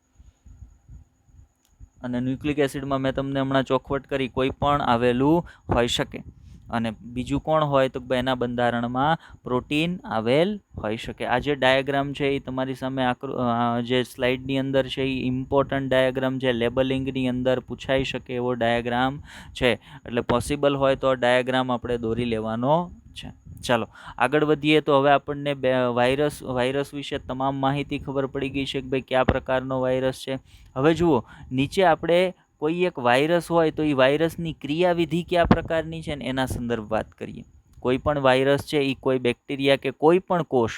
અને ન્યુક્લિક એસિડમાં મેં તમને હમણાં ચોખવટ કરી, કોઈ પણ આવેલું હોઈ શકે. અને બીજું કોણ હોય? તો ભાઈ એના બંધારણમાં પ્રોટીન આવેલ હોઈ શકે. આ જે ડાયાગ્રામ છે એ તમારી સામે જે સ્લાઇડની અંદર છે એ ઇમ્પોર્ટન્ટ ડાયાગ્રામ છે. લેબલિંગની અંદર પૂછાઈ શકે એવો ડાયાગ્રામ છે. એટલે પોસિબલ હોય તો ડાયાગ્રામ આપણે દોરી લેવાનો છે. ચાલો આગળ વધીએ. તો હવે આપણને વાયરસ વિશે તમામ માહિતી ખબર પડી ગઈ છે કે ભાઈ કયા પ્રકારનો વાયરસ છે. હવે જુઓ, નીચે આપણે કોઈ એક વાયરસ હોય તો એ વાયરસની ક્રિયાવિધિ કયા પ્રકારની છે ને એના સંદર્ભ વાત કરીએ. કોઈ પણ વાયરસ છે એ કોઈ બેક્ટેરિયા કે કોઈ પણ કોષ,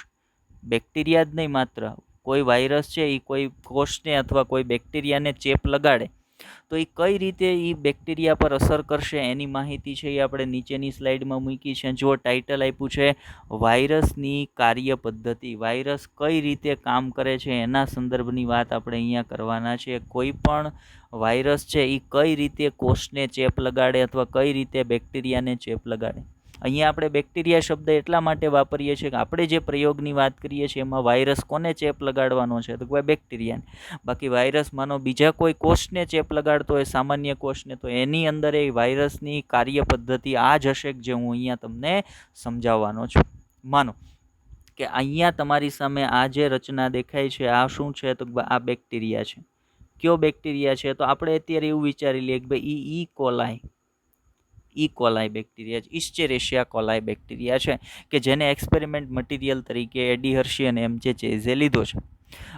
બેક્ટેરિયા જ નહીં માત્ર, કોઈ વાયરસ છે એ કોઈ કોષને અથવા કોઈ બેક્ટેરિયાને ચેપ લગાડે તો એ કઈ રીતે એ બેક્ટેરિયા પર અસર કરશે એની માહિતી છે એ આપણે નીચેની સ્લાઇડમાં મૂકી છે. જો ટાઇટલ આપ્યું છે વાયરસની કાર્ય પદ્ધતિ, વાયરસ કઈ રીતે કામ કરે છે એના સંદર્ભની વાત આપણે અહીંયા કરવાના છે. કોઈ પણ વાયરસ છે એ કઈ રીતે કોષને ચેપ લગાડે અથવા કઈ રીતે બેક્ટેરિયાને ચેપ લગાડે. અહીંયા આપણે બેક્ટેરિયા શબ્દ એટલા માટે વાપરીએ છીએ કે આપણે જે પ્રયોગની વાત કરીએ છીએ એમાં વાયરસ કોને ચેપ લગાડવાનો છે? તો કોઈ બેક્ટેરિયાને. બાકી વાયરસ માનો બીજા કોઈ કોષને ચેપ લગાડતો હોય, સામાન્ય કોષને, તો એની અંદર એ વાયરસની કાર્ય પદ્ધતિ આ જ હશે જે હું અહીંયા તમને સમજાવવાનો છું. માનો કે અહીંયા તમારી સામે આ જે રચના દેખાય છે આ શું છે? તો આ બેક્ટેરિયા છે. કયો બેક્ટેરિયા છે? તો આપણે અત્યારે એવું વિચારી લઈએ કે ભાઈ ઈ કોલાઈ બેક્ટેરિયા છે, ઇસ્ચેરેશિયા કોલાઈ બેક્ટેરિયા છે કે જેને એક્સપેરિમેન્ટ મટીરિયલ તરીકે એડી હર્શી અને એમ.જે. ચેઝે લીધો છે.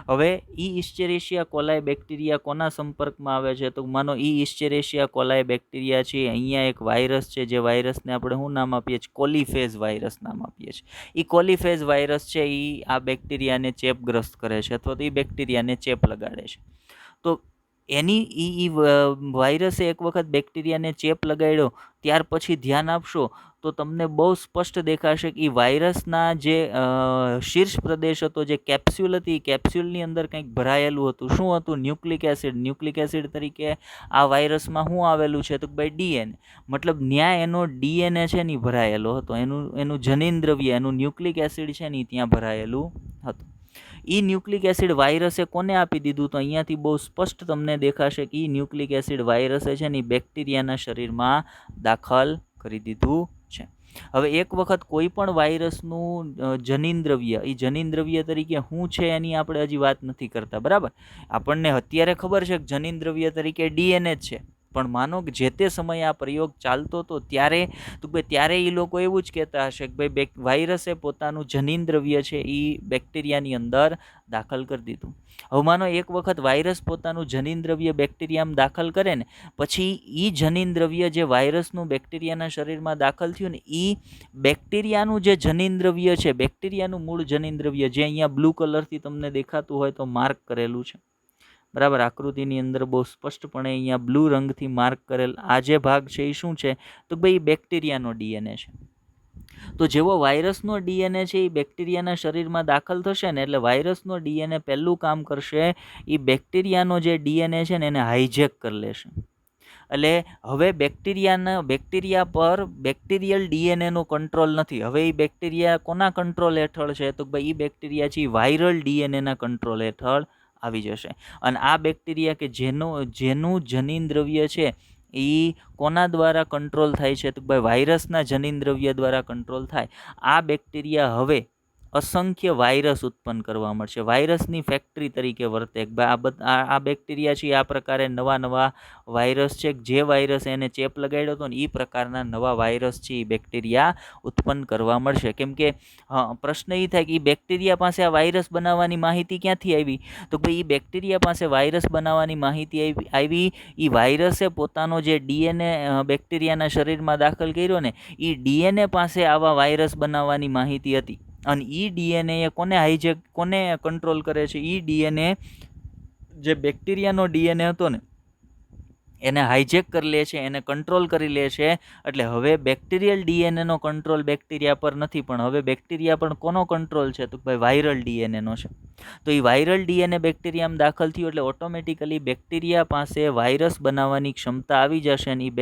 હવે ઇસ્ચેરેશિયા કોલાઈ બેક્ટેરિયા કોના સંપર્કમાં આવે છે? તો માનો ઇસ્ચેરેશિયા કોલાઈ બેક્ટેરિયા છે, અહીંયા એક વાયરસ છે જે વાયરસને આપણે શું નામ આપીએ છીએ? કોલીફેજ વાયરસ નામ આપીએ છીએ. એ કોલીફેજ વાયરસ છે એ આ બેક્ટેરિયાને ચેપગ્રસ્ત કરે છે અથવા તો એ બેક્ટેરિયાને ચેપ લગાડે છે. તો એની વાયરસે એક વખત બેક્ટેરિયાને ચેપ લગાડ્યો ત્યાર પછી ધ્યાન આપશો તો તમને બહુ સ્પષ્ટ દેખાશે કે એ વાયરસના જે શીર્ષ પ્રદેશ હતો, જે કેપ્સ્યુલ હતી, કેપ્સ્યુલની અંદર કંઈક ભરાયેલું હતું. શું હતું? Nucleic acid. ન્યુક્લિક એસિડ તરીકે આ વાયરસમાં શું આવેલું છે? તો ભાઈ ડીએનએ. મતલબ ન્યા એનો ડીએનએ છે ને ભરાયેલો હતો, એનું જનીન દ્રવ્ય, એનું ન્યુક્લિક એસિડ છે ને ત્યાં ભરાયેલું હતું. એ ન્યુક્લિક એસિડ વાયરસે કોને આપી દીધું? તો અહીંયાથી બહુ સ્પષ્ટ તમને દેખાશે કે એ ન્યુક્લિક એસિડ વાયરસે છે ને બેક્ટેરિયાના શરીરમાં દાખલ કરી દીધું છે. હવે એક વખત કોઈ પણ વાયરસનું જનીન દ્રવ્ય, એ જનીન દ્રવ્ય તરીકે શું છે એની આપણે હજી વાત નથી કરતા, બરાબર? આપણને અત્યારે ખબર છે કે જનીન દ્રવ્ય તરીકે ડીએનએ જ છે, પણ માનો કે જે તે સમયે આ પ્રયોગ ચાલતો હતો ત્યારે ત્યારે એ લોકો એવું જ કહેતા હશે કે ભાઈ વાયરસે પોતાનું જનીન દ્રવ્ય છે એ બેક્ટેરિયાની અંદર દાખલ કરી દીધું. હવે માનો એક વખત વાયરસ પોતાનું જનીન દ્રવ્ય બેક્ટેરિયામાં દાખલ કરે ને પછી એ જનીન દ્રવ્ય જે વાયરસનું બેક્ટેરિયાના શરીરમાં દાખલ થયું ને એ બેક્ટેરિયાનું જે જનીન દ્રવ્ય છે, બેક્ટેરિયાનું મૂળ જનીન દ્રવ્ય જે અહીંયા બ્લુ કલરથી તમને દેખાતું હોય તો માર્ક કરેલું છે, બરાબર? આકૃતિની અંદર બહુ સ્પષ્ટપણે અહીંયા બ્લુ રંગથી માર્ક કરેલ આ જે ભાગ છે એ શું છે? તો ભાઈ બેક્ટેરિયાનો ડીએનએ છે. તો જેવો વાયરસનો ડીએનએ છે એ બેક્ટેરિયાના શરીરમાં દાખલ થશે ને એટલે વાયરસનો ડીએનએ પહેલું કામ કરશે, એ બેક્ટેરિયાનો જે ડીએનએ છે ને એને હાઇજેક કરી લેશે. એટલે હવે બેક્ટેરિયા પર બેક્ટેરિયલ ડીએનએનો કંટ્રોલ નથી. હવે એ બેક્ટેરિયા કોના કંટ્રોલ હેઠળ છે? તો ભાઈ એ બેક્ટેરિયા છે વાયરલ ડીએનએના કંટ્રોલ હેઠળ આવી જશે. અને આ બેક્ટેરિયા કે જેનું જનીન દ્રવ્ય છે એ કોના દ્વારા કંટ્રોલ થાય છે? તો ભાઈ વાયરસના જનીન દ્રવ્ય દ્વારા કંટ્રોલ થાય. આ બેક્ટેરિયા હવે અસંખ્ય વાયરસ ઉત્પન્ન કરવા મળશે, વાયરસની ફેક્ટરી તરીકે વર્તે. આ બેક્ટેરિયા છે આ પ્રકારે નવા વાયરસ છે, જે વાયરસ એને ચેપ લગાડ્યો હતો ને એ પ્રકારના નવા વાયરસ છે એ બેક્ટેરિયા ઉત્પન્ન કરવા મળશે. કેમ કે પ્રશ્ન એ થાય કે એ બેક્ટેરિયા પાસે આ વાયરસ બનાવવાની માહિતી ક્યાંથી આવી? તો ભાઈ એ બેક્ટેરિયા પાસે વાયરસ બનાવવાની માહિતી આવી એ વાયરસે પોતાનો જે ડીએનએ બેક્ટેરિયાના શરીરમાં દાખલ કર્યો ને એ ડીએનએ પાસે આવા વાયરસ બનાવવાની માહિતી હતી. અને એ ડીએનએ કોને કંટ્રોલ કરે છે? એ ડીએનએ જે બેક્ટેરિયાનો ડીએનએ હતો ને એને હાઇજેક કરી લે છે, એને કંટ્રોલ કરી લે છે. એટલે હવે બેક્ટેરિયલ ડીએનએનો કંટ્રોલ બેક્ટેરિયા પર નથી, પણ હવે બેક્ટેરિયા પણ કોનો કંટ્રોલ છે? તો ભાઈ વાયરલ ડીએનએનો છે. તો એ વાયરલ ડીએનએ બેક્ટેરિયામાં દાખલ થયું એટલે ઓટોમેટિકલી બેક્ટેરિયા પાસે વાયરસ બનાવવાની ક્ષમતા આવી જશે. અને એ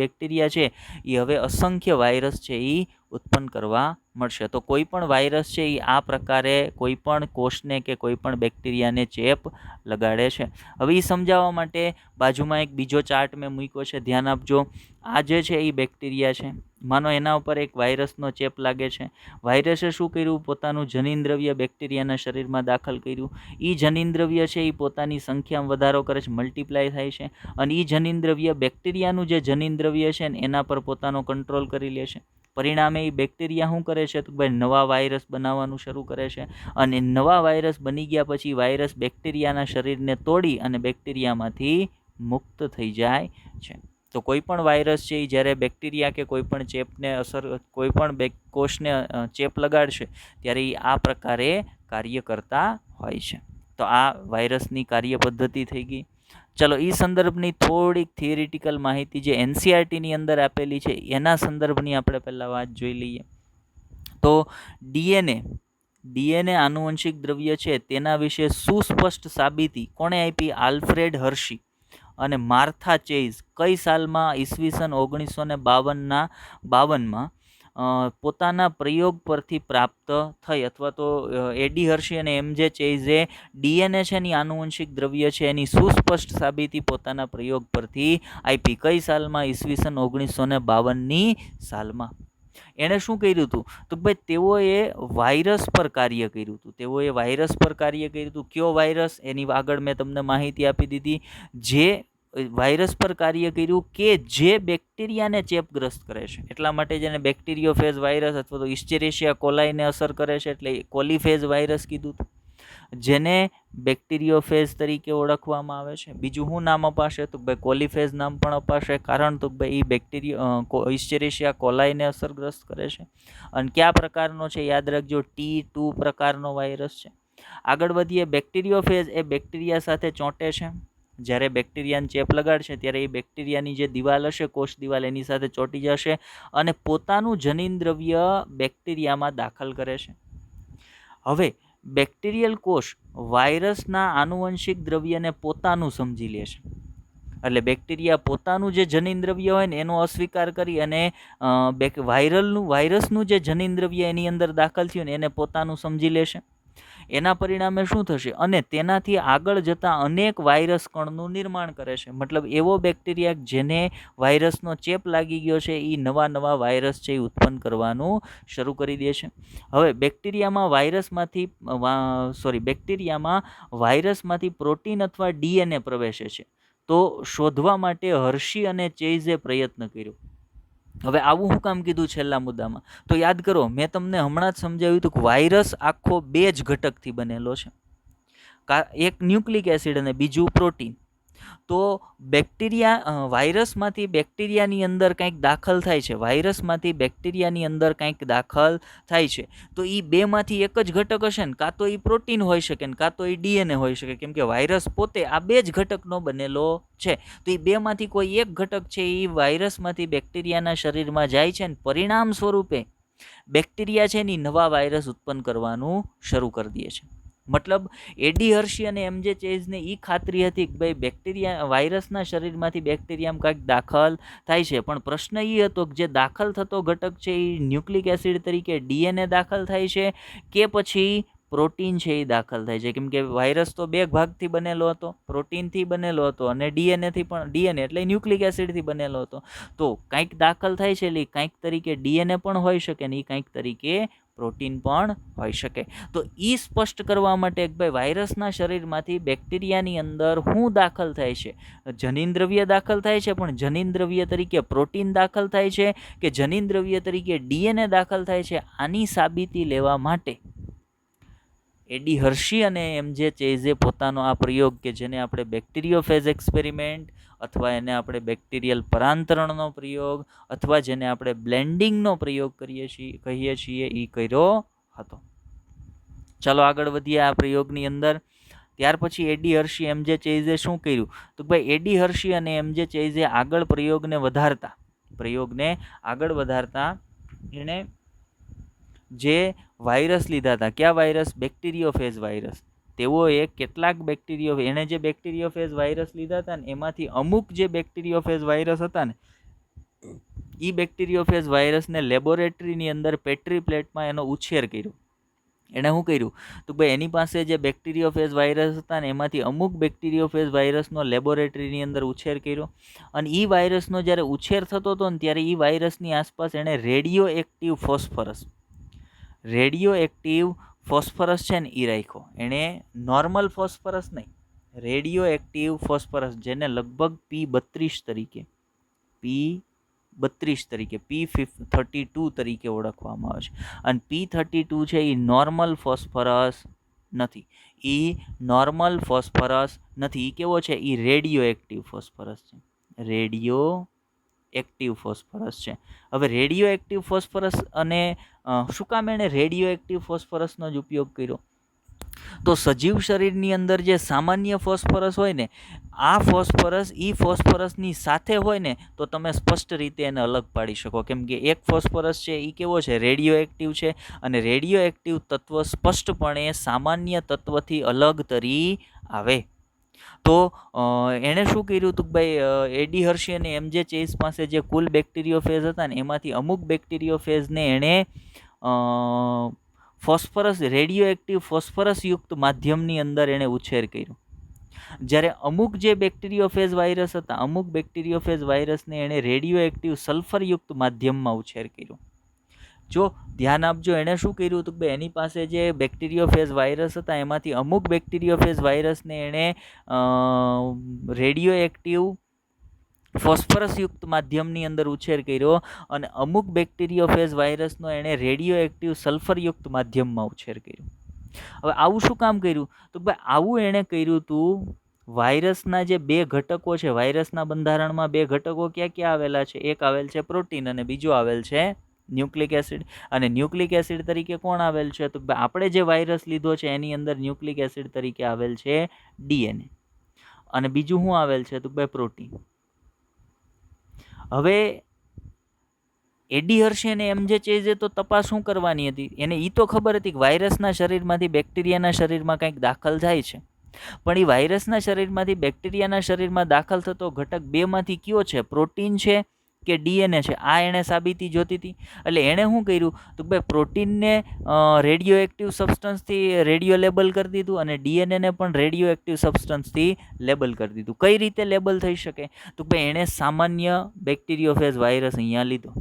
બેક્ટેરિયા છે એ હવે અસંખ્ય વાયરસ છે એ ઉત્પન્ન કરવા મળશે. તો કોઈ પણ વાયરસ છે એ આ પ્રકારે કોઈ પણ કોષને કે કોઈ પણ બેક્ટેરિયાને ચેપ લગાડે છે. હવે એ સમજાવવા માટે બાજુમાં એક બીજો ચાર્ટ મેં મૂક્યો છે, ધ્યાન આપજો. આ જે છે એ બેક્ટેરિયા છે, માનો એના ઉપર એક વાયરસનો ચેપ લાગે છે. વાયરસે શું કર્યું? પોતાનું જનીન દ્રવ્ય બેક્ટેરિયાના શરીરમાં દાખલ કર્યું. એ જનીન દ્રવ્ય છે એ પોતાની સંખ્યામાં વધારો કરે છે, મલ્ટીપ્લાય થાય છે. અને એ જનીન દ્રવ્ય બેક્ટેરિયાનું જે જનીન દ્રવ્ય છે ને એના પર પોતાનો કંટ્રોલ કરી લે છે. પરિણામે એ બેક્ટેરિયા શું કરે છે? તો ભાઈ નવા વાયરસ બનાવવાનું શરૂ કરે છે. અને નવા વાયરસ બની ગયા પછી વાયરસ બેક્ટેરિયાના શરીરને તોડી અને બેક્ટેરિયામાંથી મુક્ત થઈ જાય છે. તો કોઈ પણ વાયરસ છે એ જ્યારે બેક્ટેરિયા કે કોઈ પણ ચેપને કોઈ પણ કોષને ચેપ લગાડશે ત્યારે એ આ પ્રકારે કાર્ય કરતા હોય છે. તો આ વાયરસની કાર્ય પદ્ધતિ થઈ ગઈ. ચલો એ સંદર્ભની થોડીક થિયરિટિકલ માહિતી જે એનસીઆરટીની અંદર આપેલી છે એના સંદર્ભની આપણે પહેલાં વાત જોઈ લઈએ. તો ડીએનએ આનુવંશિક દ્રવ્ય છે તેના વિશે સુસ્પષ્ટ સાબિતી કોણે આપી? આલ્ફ્રેડ હર્શી અને માર્થા ચેઇઝ કઈ સાલમાં? ઈસવીસન 1952માં પોતાના પ્રયોગ પરથી પ્રાપ્ત થઈ. અથવા તો એડી હર્શી અને એમજે ચેઇઝે ડીએનએ છે એની આનુવંશિક દ્રવ્ય છે એની સુસ્પષ્ટ સાબિતી પોતાના પ્રયોગ પરથી આપી. કઈ સાલમાં? ઈસવીસન 1952ની સાલમાં. એણે શું કર્યું હતું? તો ભાઈ તેઓએ વાયરસ પર કાર્ય કર્યું હતું. કયો વાયરસ? એની આગળ મેં તમને માહિતી આપી દીધી. જે વાયરસ પર કાર્ય કર્યું કે જે બેક્ટેરિયાને ચેપગ્રસ્ત કરે છે, એટલા માટે જેને બેક્ટેરિયોફેજ વાયરસ અથવા તો ઇસ્ચેરેશિયા કોલાઈને અસર કરે છે એટલે કોલીફેજ વાયરસ કીધું હતું, જેને બેક્ટેરિયોફેજ તરીકે ઓળખવામાં આવે છે. બીજું શું નામ અપાશે? તો ભાઈ કોલીફેજ નામ પણ અપાશે. કારણ તો ભાઈ એ ઇસ્ચેરેશિયા કોલાઈને અસરગ્રસ્ત કરે છે. અને કયા પ્રકારનો છે? યાદ રાખજો, T2 પ્રકારનો વાયરસ છે. આગળ વધીએ. બેક્ટેરિયોફેજ એ બેક્ટેરિયા સાથે ચોંટે છે જ્યારે બેક્ટેરિયાને ચેપ લગાડશે ત્યારે એ બેક્ટેરિયાની જે દિવાલ હશે, કોષ દિવાલ, એની સાથે ચોંટી જશે અને પોતાનું જનીનદ્રવ્ય બેક્ટેરિયામાં દાખલ કરે છે. હવે બેક્ટેરિયલ કોષ વાયરસના આનુવંશિક દ્રવ્યને પોતાનું સમજી લે છે. એટલે બેક્ટેરિયા પોતાનું જે જનીનદ્રવ્ય હોય ને એનો અસ્વીકાર કરી અને વાયરસનું જે જનીનદ્રવ્ય એની અંદર દાખલ થયું ને એને પોતાનું સમજી લેશે. એના પરિણામે શું થશે? અને તેનાથી આગળ જતાં અનેક વાયરસ કણનું નિર્માણ કરે છે. મતલબ એવો બેક્ટેરિયા જેને વાયરસનો ચેપ લાગી ગયો છે એ નવા વાયરસ છે એ ઉત્પન્ન કરવાનું શરૂ કરી દે છે. હવે બેક્ટેરિયામાં વાયરસમાંથી પ્રોટીન અથવા ડીએનએ પ્રવેશે છે. તો શોધવા માટે હર્શી અને ચેઝે પ્રયત્ન કર્યો. હવે આવું શું કામ કીધું છેલ્લા મુદ્દામાં? તો યાદ કરો, મેં તમને હમણાં જ સમજાવ્યું હતું કે વાયરસ આખો 2 જ ઘટકથી બનેલો છે, એક ન્યુક્લિક એસિડ અને બીજું પ્રોટીન. તો વાયરસમાંથી બેક્ટેરિયાની અંદર કંઈક દાખલ થાય છે, તો એ બેમાંથી એક જ ઘટક હશે ને, કાં તો એ પ્રોટીન હોઈ શકે ને કાં તો એ ડીએનએ હોઈ શકે, કેમ કે વાયરસ પોતે આ 2 જ ઘટકનો બનેલો છે. તો એ બેમાંથી કોઈ એક ઘટક છે એ વાયરસમાંથી બેક્ટેરિયાના શરીરમાં જાય છે ને પરિણામ સ્વરૂપે બેક્ટેરિયા છે એની નવા વાયરસ ઉત્પન્ન કરવાનું શરૂ કરી દે છે. મતલબ એડી હર્શી અને એમજે ચેઝને એ ખાતરી હતી કે ભાઈ વાયરસના શરીરમાંથી બેક્ટેરિયામાં કાંઈક દાખલ થાય છે, પણ પ્રશ્ન એ હતો કે જે દાખલ થતો ઘટક છે એ ન્યુક્લિક એસિડ તરીકે ડીએનએ દાખલ થાય છે કે પછી પ્રોટીન છે એ દાખલ થાય છે? કેમ કે વાયરસ તો 2 ભાગથી બનેલો હતો, પ્રોટીનથી બનેલો હતો અને ડીએનએ એટલે ન્યુક્લિક એસિડથી બનેલો હતો. તો કંઈક દાખલ થાય છે એટલે કંઈક તરીકે ડીએનએ પણ હોઈ શકે ને એ કંઈક તરીકે પ્રોટીન પણ હોઈ શકે. તો એ સ્પષ્ટ કરવા માટે કે ભાઈ વાયરસના શરીરમાંથી બેક્ટેરિયાની અંદર શું દાખલ થાય છે? જનીનદ્રવ્ય દાખલ થાય છે, પણ જનીનદ્રવ્ય તરીકે પ્રોટીન દાખલ થાય છે કે જનીનદ્રવ્ય તરીકે ડીએનએ દાખલ થાય છે? આની સાબિતી લેવા માટે એડી હર્શી અને એમજે ચેઝે પોતાનો આ પ્રયોગ, કે જેને આપણે બેક્ટેરિયોફેજ એક્સપેરિમેન્ટ અથવા એને આપણે બેક્ટેરિયલ પરાંતરણનો પ્રયોગ અથવા જેને આપણે બ્લેન્ડિંગનો પ્રયોગ કહીએ છીએ એ કર્યો હતો. ચાલો આગળ વધીએ આ પ્રયોગની અંદર. ત્યાર પછી એડી હર્શી એમજે ચેઝે શું કર્યું? તો ભાઈ એડી હર્શી અને એમજે ચેઝે પ્રયોગને આગળ વધારતા એણે જે વાયરસ લીધા હતા, કયા વાયરસ? બેક્ટેરિયોફેજ વાયરસ. તેઓએ કેટલાક એણે જે બેક્ટેરિયોફેજ વાયરસ લીધા હતા ને એમાંથી અમુક જે બેક્ટેરિયોફેજ વાયરસ હતા ને એ બેક્ટેરિયોફેજ વાયરસને લેબોરેટરીની અંદર પેટ્રી પ્લેટમાં એનો ઉછેર કર્યો. એણે શું કર્યું? તો ભાઈ એની પાસે જે બેક્ટેરિયોફેજ વાયરસ હતા ને એમાંથી અમુક બેક્ટેરિયોફેજ વાયરસનો લેબોરેટરીની અંદર ઉછેર કર્યો. અને એ વાયરસનો જ્યારે ઉછેર થતો હતો ને ત્યારે એ વાયરસની આસપાસ એણે રેડિયો એક્ટિવ ફોસ્ફરસ છે ને એ રાખ્યો. એણે નોર્મલ ફોસ્ફરસ નહીં, રેડિયો એક્ટિવ ફોસ્ફરસ, જેને લગભગ P32 તરીકે ઓળખવામાં આવે છે. અને P32 છે એ નોર્મલ ફોસ્ફરસ નથી. એ કેવો છે? એ રેડિયો એક્ટિવ ફોસ્ફરસ છે. હવે રેડિયો એક્ટિવ ફોસ્ફરસ અને શું કામ એણે રેડિયો એક્ટિવ ફોસ્ફરસનો જ ઉપયોગ કર્યો? તો સજીવ શરીરની અંદર જે સામાન્ય ફોસ્ફરસ હોય ને, આ ફોસ્ફરસની સાથે હોય ને તો તમે સ્પષ્ટ રીતે એને અલગ પાડી શકો. કેમ કે એક ફોસ્ફરસ છે એ કેવો છે? રેડિયો એક્ટિવ છે, અને રેડિયો એક્ટિવ તત્વ સ્પષ્ટપણે સામાન્ય તત્વથી અલગ તરી આવે. તો એણે શું કર્યું હતું? ભાઈ એડી હર્શી અને એમજે ચેઝ પાસે જે કુલ બેક્ટેરિયોફેજ હતા ને એમાંથી અમુક બેક્ટેરિયોફેજને એણે રેડિયો એક્ટિવ ફોસ્ફરસયુક્ત માધ્યમની અંદર એણે ઉછેર કર્યો. જ્યારે અમુક જે બેક્ટેરિયોફેજ વાયરસ હતા, અમુક બેક્ટેરિયોફેજ વાયરસને એણે રેડિયો એક્ટિવ સલ્ફરયુક્ત માધ્યમમાં ઉછેર કર્યો. જો ધ્યાન આપજો, એણે શું કર્યું હતું? એની પાસે જે બેક્ટેરિયોફેજ વાયરસ હતા એમાંથી અમુક બેક્ટેરિયોફેજ વાયરસને એણે રેડિયો એક્ટિવ ફોસ્ફરસયુક્ત માધ્યમની અંદર ઉછેર કર્યો અને અમુક બેક્ટેરિયોફેજ વાયરસનો એણે રેડિયો એક્ટિવ સલ્ફરયુક્ત માધ્યમમાં ઉછેર કર્યો. હવે આવું શું કામ કર્યું? તો ભાઈ આવું એણે કર્યું હતું વાયરસના જે 2 ઘટકો છે, વાયરસના બંધારણમાં 2 ઘટકો ક્યાં ક્યાં આવેલા છે? એક આવેલ છે પ્રોટીન અને બીજો આવેલ છે ન્યુક્લિક એસિડ. અને ન્યુક્લિક એસિડ તરીકે કોણ આવેલ છે? તો આપણે જે વાયરસ લીધો છે એની અંદર ન્યુક્લિક એસિડ તરીકે આવેલ છે ડીએનએ. અને બીજું શું આવેલ છે તો ભાઈ પ્રોટીન. હવે એડી હર્શેને એમજે ચેઝે તો તપાસ શું કરવાની હતી? એને એ તો ખબર હતી કે વાયરસના શરીરમાંથી બેક્ટેરિયાના શરીરમાં કંઈક દાખલ થાય છે, પણ એ વાયરસના શરીરમાંથી બેક્ટેરિયાના શરીરમાં દાખલ થતો ઘટક બેમાંથી કયો છે? પ્રોટીન છે કે ડીએનએ છે? આ એણે સાબિતી જોતી હતી. એટલે એણે શું કર્યું તો ભાઈ પ્રોટીનને રેડિયો એક્ટિવ સબસ્ટન્સથી રેડિયો લેબલ કરી દીધું અને ડીએનએને પણ રેડિયો એક્ટિવ સબસ્ટન્સથી લેબલ કરી દીધું. કઈ રીતે લેબલ થઈ શકે તો ભાઈ એણે સામાન્ય બેક્ટેરિયોફેજ વાયરસ અહીંયા લીધો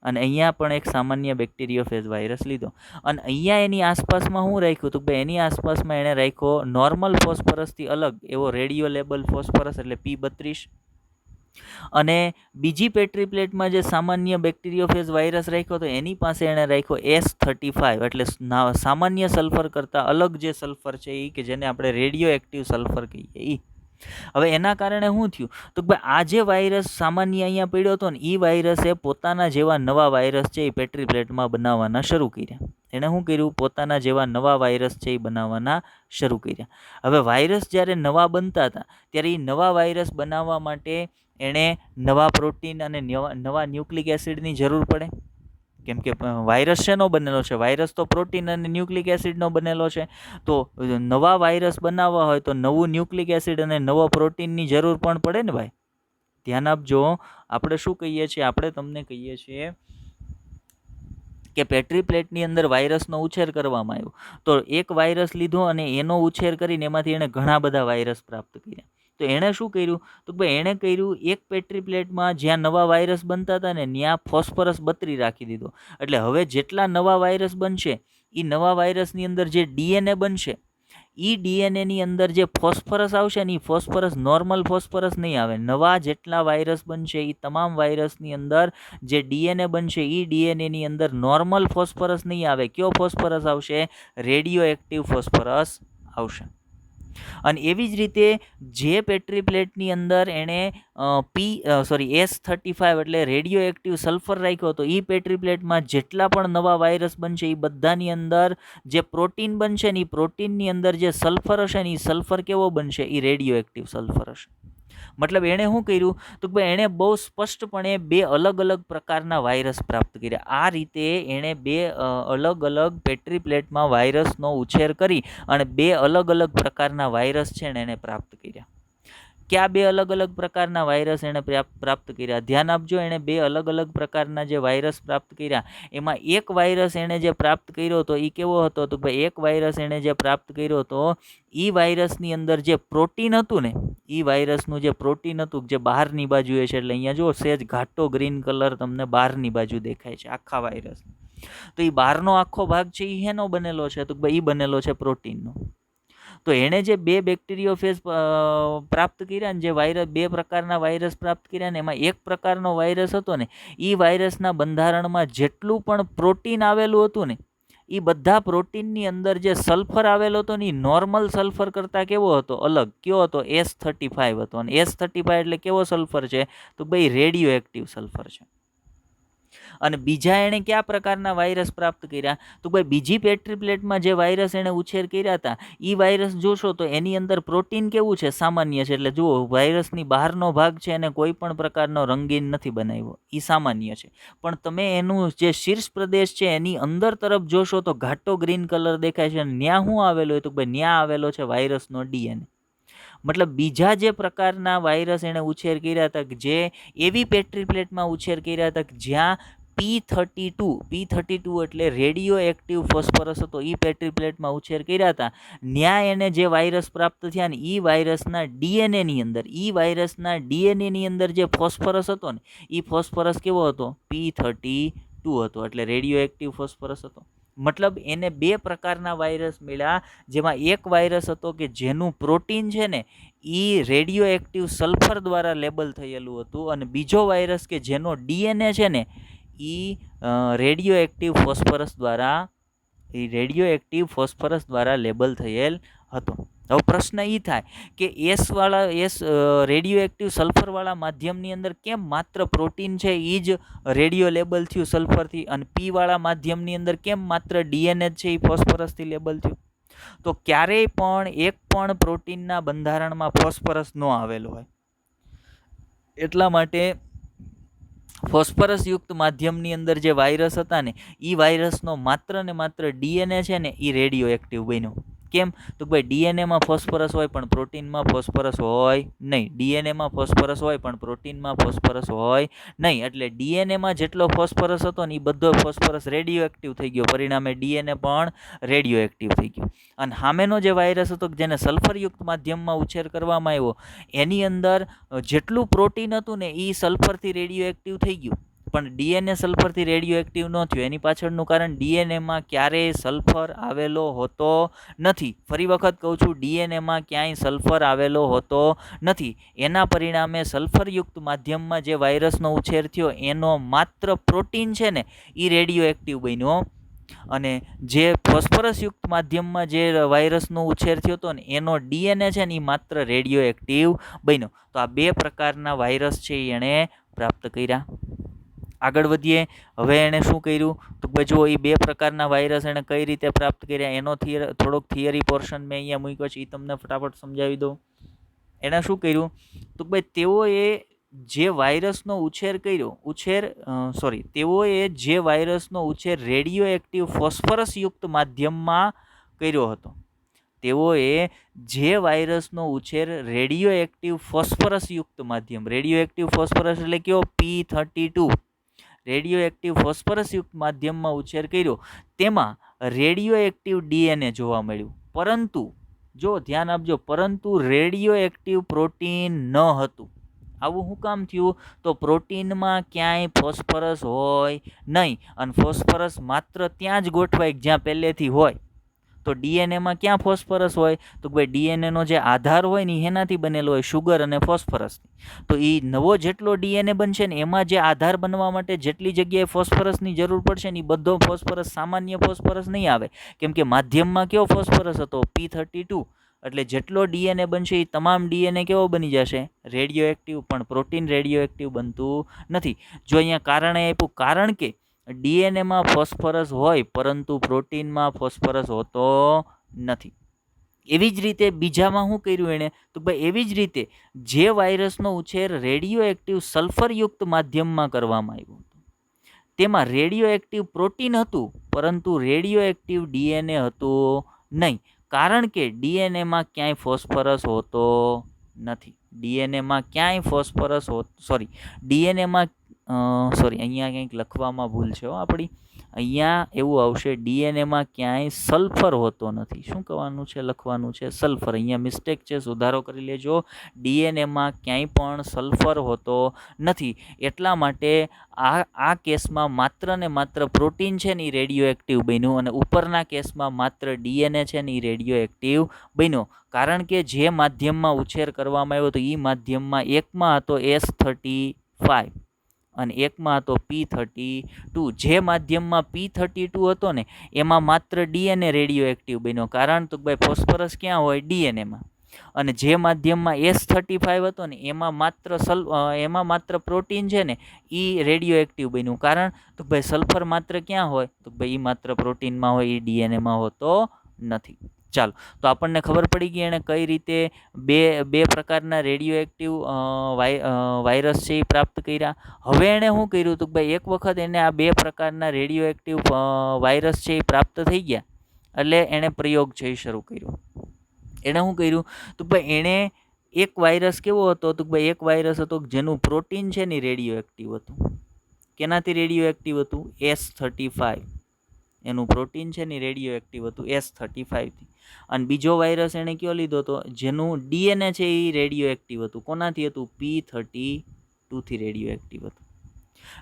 અને અહીંયા પણ એક સામાન્ય બેક્ટેરિયોફેજ વાયરસ લીધો અને અહીંયા એની આસપાસમાં શું રાખ્યું તો ભાઈ એની આસપાસમાં એણે રાખ્યો નોર્મલ ફોસ્ફરસથી અલગ એવો રેડિયો લેબલ ફોસ્ફરસ એટલે P32 અને બીજી પેટ્રી પ્લેટમાં જે સામાન્ય બેક્ટેરિયોફેજ વાયરસ રાખ્યો તો એની પાસે એણે રાખ્યો S35 એટલે સામાન્ય સલ્ફર કરતાં અલગ જે સલ્ફર છે એ કે જેને આપણે રેડિયો એક્ટિવ સલ્ફર કહીએ એ. હવે એના કારણે શું થયું તો ભાઈ આ જે વાયરસ સામાન્ય અહીંયા પડ્યો હતો ને એ વાયરસે પોતાના જેવા નવા વાયરસ છે એ પેટ્રી પ્લેટમાં બનાવવાના શરૂ કર્યા. એણે શું કર્યું? પોતાના જેવા નવા વાયરસ છે એ બનાવવાના શરૂ કર્યા. હવે વાયરસ જ્યારે નવા બનતા હતા ત્યારે એ નવા વાયરસ બનાવવા માટે એણે નવા પ્રોટીન અને નવા ન્યુક્લિક એસિડની જરૂર પડે, કેમ કે વાયરસ શેનો બનેલો છે? વાયરસ તો પ્રોટીન અને ન્યુક્લિક એસિડનો બનેલો છે. તો નવા વાયરસ બનાવવા હોય તો નવું ન્યુક્લિક એસિડ અને નવો પ્રોટીનની જરૂર પણ પડે ને ભાઈ. ધ્યાન આપજો, આપણે શું કહીએ છીએ? આપણે તમને કહીએ છીએ કે પેટ્રી પ્લેટની અંદર વાયરસનો ઉછેર કરવામાં આવ્યો. તો એક વાયરસ લીધો અને એનો ઉછેર કરીને એમાંથી એણે ઘણા બધા વાયરસ પ્રાપ્ત કર્યા. તો એણે શું કર્યું તો ભાઈ એણે કર્યું એક પેટ્રી પ્લેટમાં જ્યાં નવા વાયરસ બનતા હતા ને ત્યાં ફોસ્ફરસ 32 રાખી દીધો. એટલે હવે જેટલા નવા વાયરસ બનશે એ નવા વાયરસની અંદર જે ડીએનએ બનશે એ ડીએનએની અંદર જે ફોસ્ફરસ આવશે ને એ ફોસ્ફરસ નોર્મલ ફોસ્ફરસ નહીં આવે. નવા જેટલા વાયરસ બનશે એ તમામ વાયરસની અંદર જે ડીએનએ બનશે એ ડીએનએની અંદર નોર્મલ ફોસ્ફરસ નહીં આવે. કયો ફોસ્ફરસ આવશે? રેડિયો એક્ટિવ ફોસ્ફરસ આવશે. અને એવી જ રીતે જે પેટ્રી પ્લેટની અંદર એણે S35 એટલે રેડિયો એક્ટિવ સલ્ફર રાખ્યો હતો એ પેટ્રી પ્લેટમાં જેટલા પણ નવા વાયરસ બનશે એ બધાની અંદર જે પ્રોટીન બનશે ને એ પ્રોટીનની અંદર જે સલ્ફર હશે ને એ સલ્ફર કેવો બનશે? એ રેડિયો એક્ટિવ સલ્ફર હશે. મતલબ એણે શું કર્યું તો ભાઈ એણે બહુ સ્પષ્ટપણે બે અલગ અલગ પ્રકારના વાયરસ પ્રાપ્ત કર્યા. આ રીતે એણે બે અલગ અલગ પેટ્રી પ્લેટમાં વાયરસનો ઉછેર કરી અને બે અલગ અલગ પ્રકારના વાયરસ છે ને એણે પ્રાપ્ત કર્યા. ક્યાં બે અલગ અલગ પ્રકારના વાયરસ એણે પ્રાપ્ત કર્યા? ધ્યાન આપજો, એણે બે અલગ અલગ પ્રકારના જે વાયરસ પ્રાપ્ત કર્યા એમાં એક વાયરસ એણે જે પ્રાપ્ત કર્યો હતો એ કેવો હતો તો ભાઈ એક વાયરસ એણે જે પ્રાપ્ત કર્યો હતો એ વાયરસની અંદર જે પ્રોટીન હતું ને એ વાયરસનું જે પ્રોટીન હતું જે બહારની બાજુએ છે, એટલે અહીંયા જો સેજ ઘાટો ગ્રીન કલર તમને બહારની બાજુ દેખાય છે આખા વાયરસ. તો એ બહારનો આખો ભાગ છે એ શેનો બનેલો છે તો ભાઈ એ બનેલો છે પ્રોટીનનો. તો એણે જે બે બેક્ટેરિયોફેજ પ્રાપ્ત કર્યા ને જે વાયરસ બે પ્રકારના વાયરસ પ્રાપ્ત કર્યા ને એમાં એક પ્રકારનો વાયરસ હતો ને એ વાયરસના બંધારણમાં જેટલું પણ પ્રોટીન આવેલું હતું ને એ બધા પ્રોટીનની અંદર જે સલ્ફર આવેલો હતો ને એ નોર્મલ સલ્ફર કરતાં કેવો હતો? અલગ. કયો હતો? S35 હતો. અને S35 એટલે કેવો સલ્ફર છે તો ભાઈ રેડિયો એક્ટિવ સલ્ફર છે. અને બીજા એણે કયા પ્રકારના વાયરસ પ્રાપ્ત કર્યા તો ભાઈ બીજી પેટ્રી પ્લેટમાં જે વાયરસ એણે ઉછેર કર્યા હતા એ વાયરસ જોશો તો એની અંદર પ્રોટીન કેવું છે? સામાન્ય છે. એટલે જુઓ વાયરસની બહારનો ભાગ છે એને કોઈ પણ પ્રકારનો રંગીન નથી બનાવ્યો, એ સામાન્ય છે. પણ તમે એનું જે શીર્ષ પ્રદેશ છે એની અંદર તરફ જોશો તો ઘાટો ગ્રીન કલર દેખાય છે. અને ન્યા શું આવેલો હોય તો ભાઈ ન્યા આવેલો છે વાયરસનો ડીએનએ. મતલબ બીજા જે પ્રકારના વાયરસ એણે ઉછેર કર્યા હતા જે એવી પેટ્રી પ્લેટમાં ઉછેર કર્યા હતા જ્યાં P32 એટલે રેડિયો એક્ટિવ ફોસ્ફરસ હતો એ પેટ્રી પ્લેટમાં ઉછેર કર્યા હતા. ન્યા એને જે વાયરસ પ્રાપ્ત થયા ને એ વાયરસના ડીએનએની અંદર જે ફોસ્ફરસ હતો ને એ ફોસ્ફરસ કેવો હતો? P32 હતો. એટલે રેડિયો એક્ટિવ ફોસ્ફરસ હતો. મતલબ એને બે પ્રકારના વાયરસ મળ્યા જેમાં એક વાયરસ હતો કે જેનું પ્રોટીન છે ને એ રેડિયો એક્ટિવ સલ્ફર દ્વારા લેબલ થયેલું હતું અને બીજો વાયરસ કે જેનો ડીએનએ છે ને એ રેડિયો એક્ટિવ ફોસ્ફરસ દ્વારા લેબલ થયેલ હતો. હવે પ્રશ્ન એ થાય કે રેડિયો એક્ટિવ સલ્ફરવાળા માધ્યમની અંદર કેમ માત્ર પ્રોટીન છે એ જ રેડિયો લેબલ થયું સલ્ફરથી અને પીવાળા માધ્યમની અંદર કેમ માત્ર ડીએનએ છે એ ફોસ્ફરસથી લેબલ થયું? તો ક્યારેય પણ એક પણ પ્રોટીનના બંધારણમાં ફોસ્ફરસ ન આવેલો હોય. એટલા માટે ફોસ્ફરસયુક્ત માધ્યમની અંદર જે વાયરસ હતા ને એ વાયરસનો માત્ર ને માત્ર ડીએનએ છે ને એ રેડિયો એક્ટિવ બન્યો. કેમ? તો ભાઈ ડીએનએમાં ફોસ્ફરસ હોય પણ પ્રોટીનમાં ફોસ્ફરસ હોય નહીં. ડીએનએમાં ફોસ્ફરસ હોય પણ પ્રોટીનમાં ફોસ્ફરસ હોય નહીં. એટલે ડીએનએમાં જેટલો ફોસ્ફરસ હતો ને એ બધો ફોસ્ફરસ રેડિયો એક્ટિવ થઈ ગયો. પરિણામે ડીએનએ પણ રેડિયો એક્ટિવ થઈ ગયો. અને સામેનો જે વાયરસ હતો જેને સલ્ફરયુક્ત માધ્યમમાં ઉછેર કરવામાં આવ્યો એની અંદર જેટલું પ્રોટીન હતું ને એ સલ્ફરથી રેડિયો એક્ટિવ થઈ ગયું. પણ ડીએનએ સલ્ફરથી રેડિયો એક્ટિવ ન થયું. એની પાછળનું કારણ ડીએનએમાં ક્યારેય સલ્ફર આવેલો હોતો નથી. ફરી વખત કહું છું, ડીએનએમાં ક્યાંય સલ્ફર આવેલો હોતો નથી. એના પરિણામે સલ્ફરયુક્ત માધ્યમમાં જે વાયરસનો ઉછેર થયો એનો માત્ર પ્રોટીન છે ને એ રેડિયો એક્ટિવ બન્યો. અને જે ફોસ્ફરસયુક્ત માધ્યમમાં જે વાયરસનો ઉછેર થયો હતો ને એનો ડીએનએ છે ને એ માત્ર રેડિયો એક્ટિવ બન્યો. તો આ બે પ્રકારના વાયરસ છે એણે પ્રાપ્ત કર્યા. આગળ વધીએ. હવે એણે શું કર્યું? તો ભાઈ જો એ બે પ્રકારના વાયરસ એણે કઈ રીતે પ્રાપ્ત કર્યા એનો થોડોક થિયરી પોર્શન મેં અહીંયા મૂક્યો છે, એ તમને ફટાફટ સમજાવી દઉં. એણે શું કર્યું? તો ભાઈ તેઓએ જે વાયરસનો ઉછેર કર્યો તેઓએ જે વાયરસનો ઉછેર રેડિયો એક્ટિવ ફોસ્ફરસયુક્ત માધ્યમમાં કર્યો હતો. તેઓએ જે વાયરસનો ઉછેર રેડિયો એક્ટિવ ફોસ્ફરસયુક્ત માધ્યમ, રેડિયો એક્ટિવ ફોસ્ફરસ એટલે કયો? P32, રેડિયો એક્ટિવ ફોસ્ફરસયુક્ત માધ્યમમાં ઉછેર કર્યો તેમાં રેડિયો એક્ટિવ ડીએનએ જોવા મળ્યું. પરંતુ જો ધ્યાન આપજો, પરંતુ રેડિયો એક્ટિવ પ્રોટીન ન હતું. આવું શું કામ થયું? તો પ્રોટીનમાં ક્યાંય ફોસ્ફરસ હોય નહીં અને ફોસ્ફરસ માત્ર ત્યાં જ ગોઠવાય જ્યાં પહેલેથી હોય. તો ડીએનએમાં ક્યાં ફોસ્ફરસ હોય? તો ભાઈ ડીએનએનો જે આધાર હોય ને એનાથી બનેલો હોય, શુગર અને ફોસ્ફરસ. તો એ નવો જેટલો ડીએનએ બનશે ને એમાં જે આધાર બનવા માટે જેટલી જગ્યાએ ફોસ્ફરસની જરૂર પડશે ને એ બધો ફોસ્ફરસ સામાન્ય ફોસ્ફરસ નહીં આવે. કેમ કે માધ્યમમાં કેવો ફોસ્ફરસ હતો? P32. એટલે જેટલો ડીએનએ બનશે એ તમામ ડીએનએ કેવો બની જશે? Radio active. પણ પ્રોટીન રેડિયો એક્ટિવ બનતું નથી. જો અહીંયા કારણે આપ્યું, કારણ કે ડીએનએમાં ફોસ્ફરસ હોય પરંતુ પ્રોટીનમાં ફોસ્ફરસ હોતો નથી. એવી જ રીતે બીજામાં શું કર્યું એણે? તો ભાઈ એવી જ રીતે જે વાયરસનો ઉછેર રેડિયો એક્ટિવ સલ્ફરયુક્ત માધ્યમમાં કરવામાં આવ્યો તેમાં રેડિયો એક્ટિવ પ્રોટીન હતું પરંતુ રેડિયો એક્ટિવ ડીએનએ હતું નહીં. કારણ કે ડીએનએમાં ક્યાંય ફોસ્ફરસ હોતો નથી. ડીએનએમાં ક્યાંય ફોસ્ફરસ ડીએનએમાં અહીંયા કંઈક લખવામાં ભૂલ છે આપણી. અહીંયા એવું આવશે, ડીએનએમાં ક્યાંય સલ્ફર હોતો નથી. શું કહેવાનું છે? લખવાનું છે સલ્ફર. અહીંયા મિસ્ટેક છે, સુધારો કરી લેજો. ડીએનએમાં ક્યાંય પણ સલ્ફર હોતો નથી. એટલા માટે આ કેસમાં માત્ર ને માત્ર પ્રોટીન છે ને એ રેડિયો એક્ટિવ બન્યું અને ઉપરના કેસમાં માત્ર ડીએનએ છે ને એ રેડિયો એક્ટિવ બન્યો. કારણ કે જે માધ્યમમાં ઉછેર કરવામાં આવ્યો હતો એ માધ્યમમાં એકમાં હતો S35 અને એકમાં હતો P32. જે માધ્યમમાં P32 હતો ને એમાં માત્ર ડીએનએ રેડિયો એક્ટિવ બન્યો. કારણ તો ભાઈ ફોસ્ફરસ ક્યાં હોય? ડીએનએમાં. અને જે માધ્યમમાં S35 હતો ને એમાં માત્ર પ્રોટીન છે ને એ રેડિયો એક્ટિવ બન્યું. કારણ તો ભાઈ સલ્ફર માત્ર ક્યાં હોય? તો ભાઈ એ માત્ર પ્રોટીનમાં હોય, એ ડીએનએમાં હોતો નથી. ચાલો, તો આપણને ખબર પડી ગઈ એણે કઈ રીતે બે પ્રકારના રેડિયો એક્ટિવ વાયરસ છે એ પ્રાપ્ત કર્યા. હવે એણે શું કર્યું? તો ભાઈ એક વખત એને આ બે પ્રકારના રેડિયો એક્ટિવ વાયરસ છે એ પ્રાપ્ત થઈ ગયા એટલે એણે પ્રયોગ છે એ શરૂ કર્યો. એણે શું કર્યું? તો ભાઈ એણે એક વાયરસ કેવો હતો? તો ભાઈ એક વાયરસ હતો જેનું પ્રોટીન છે ને રેડિયો એક્ટિવ હતું. કેનાથી રેડિયો એક્ટિવ હતું? S35. એનું પ્રોટીન છે ને રેડિયો એક્ટિવ હતું S35 થી. અને બીજો વાયરસ એણે કયો લીધો હતો? જેનું ડીએનએ છે એ રેડિયો એક્ટિવ હતું. કોનાથી હતું? P32 થી રેડિયો એક્ટિવ હતું.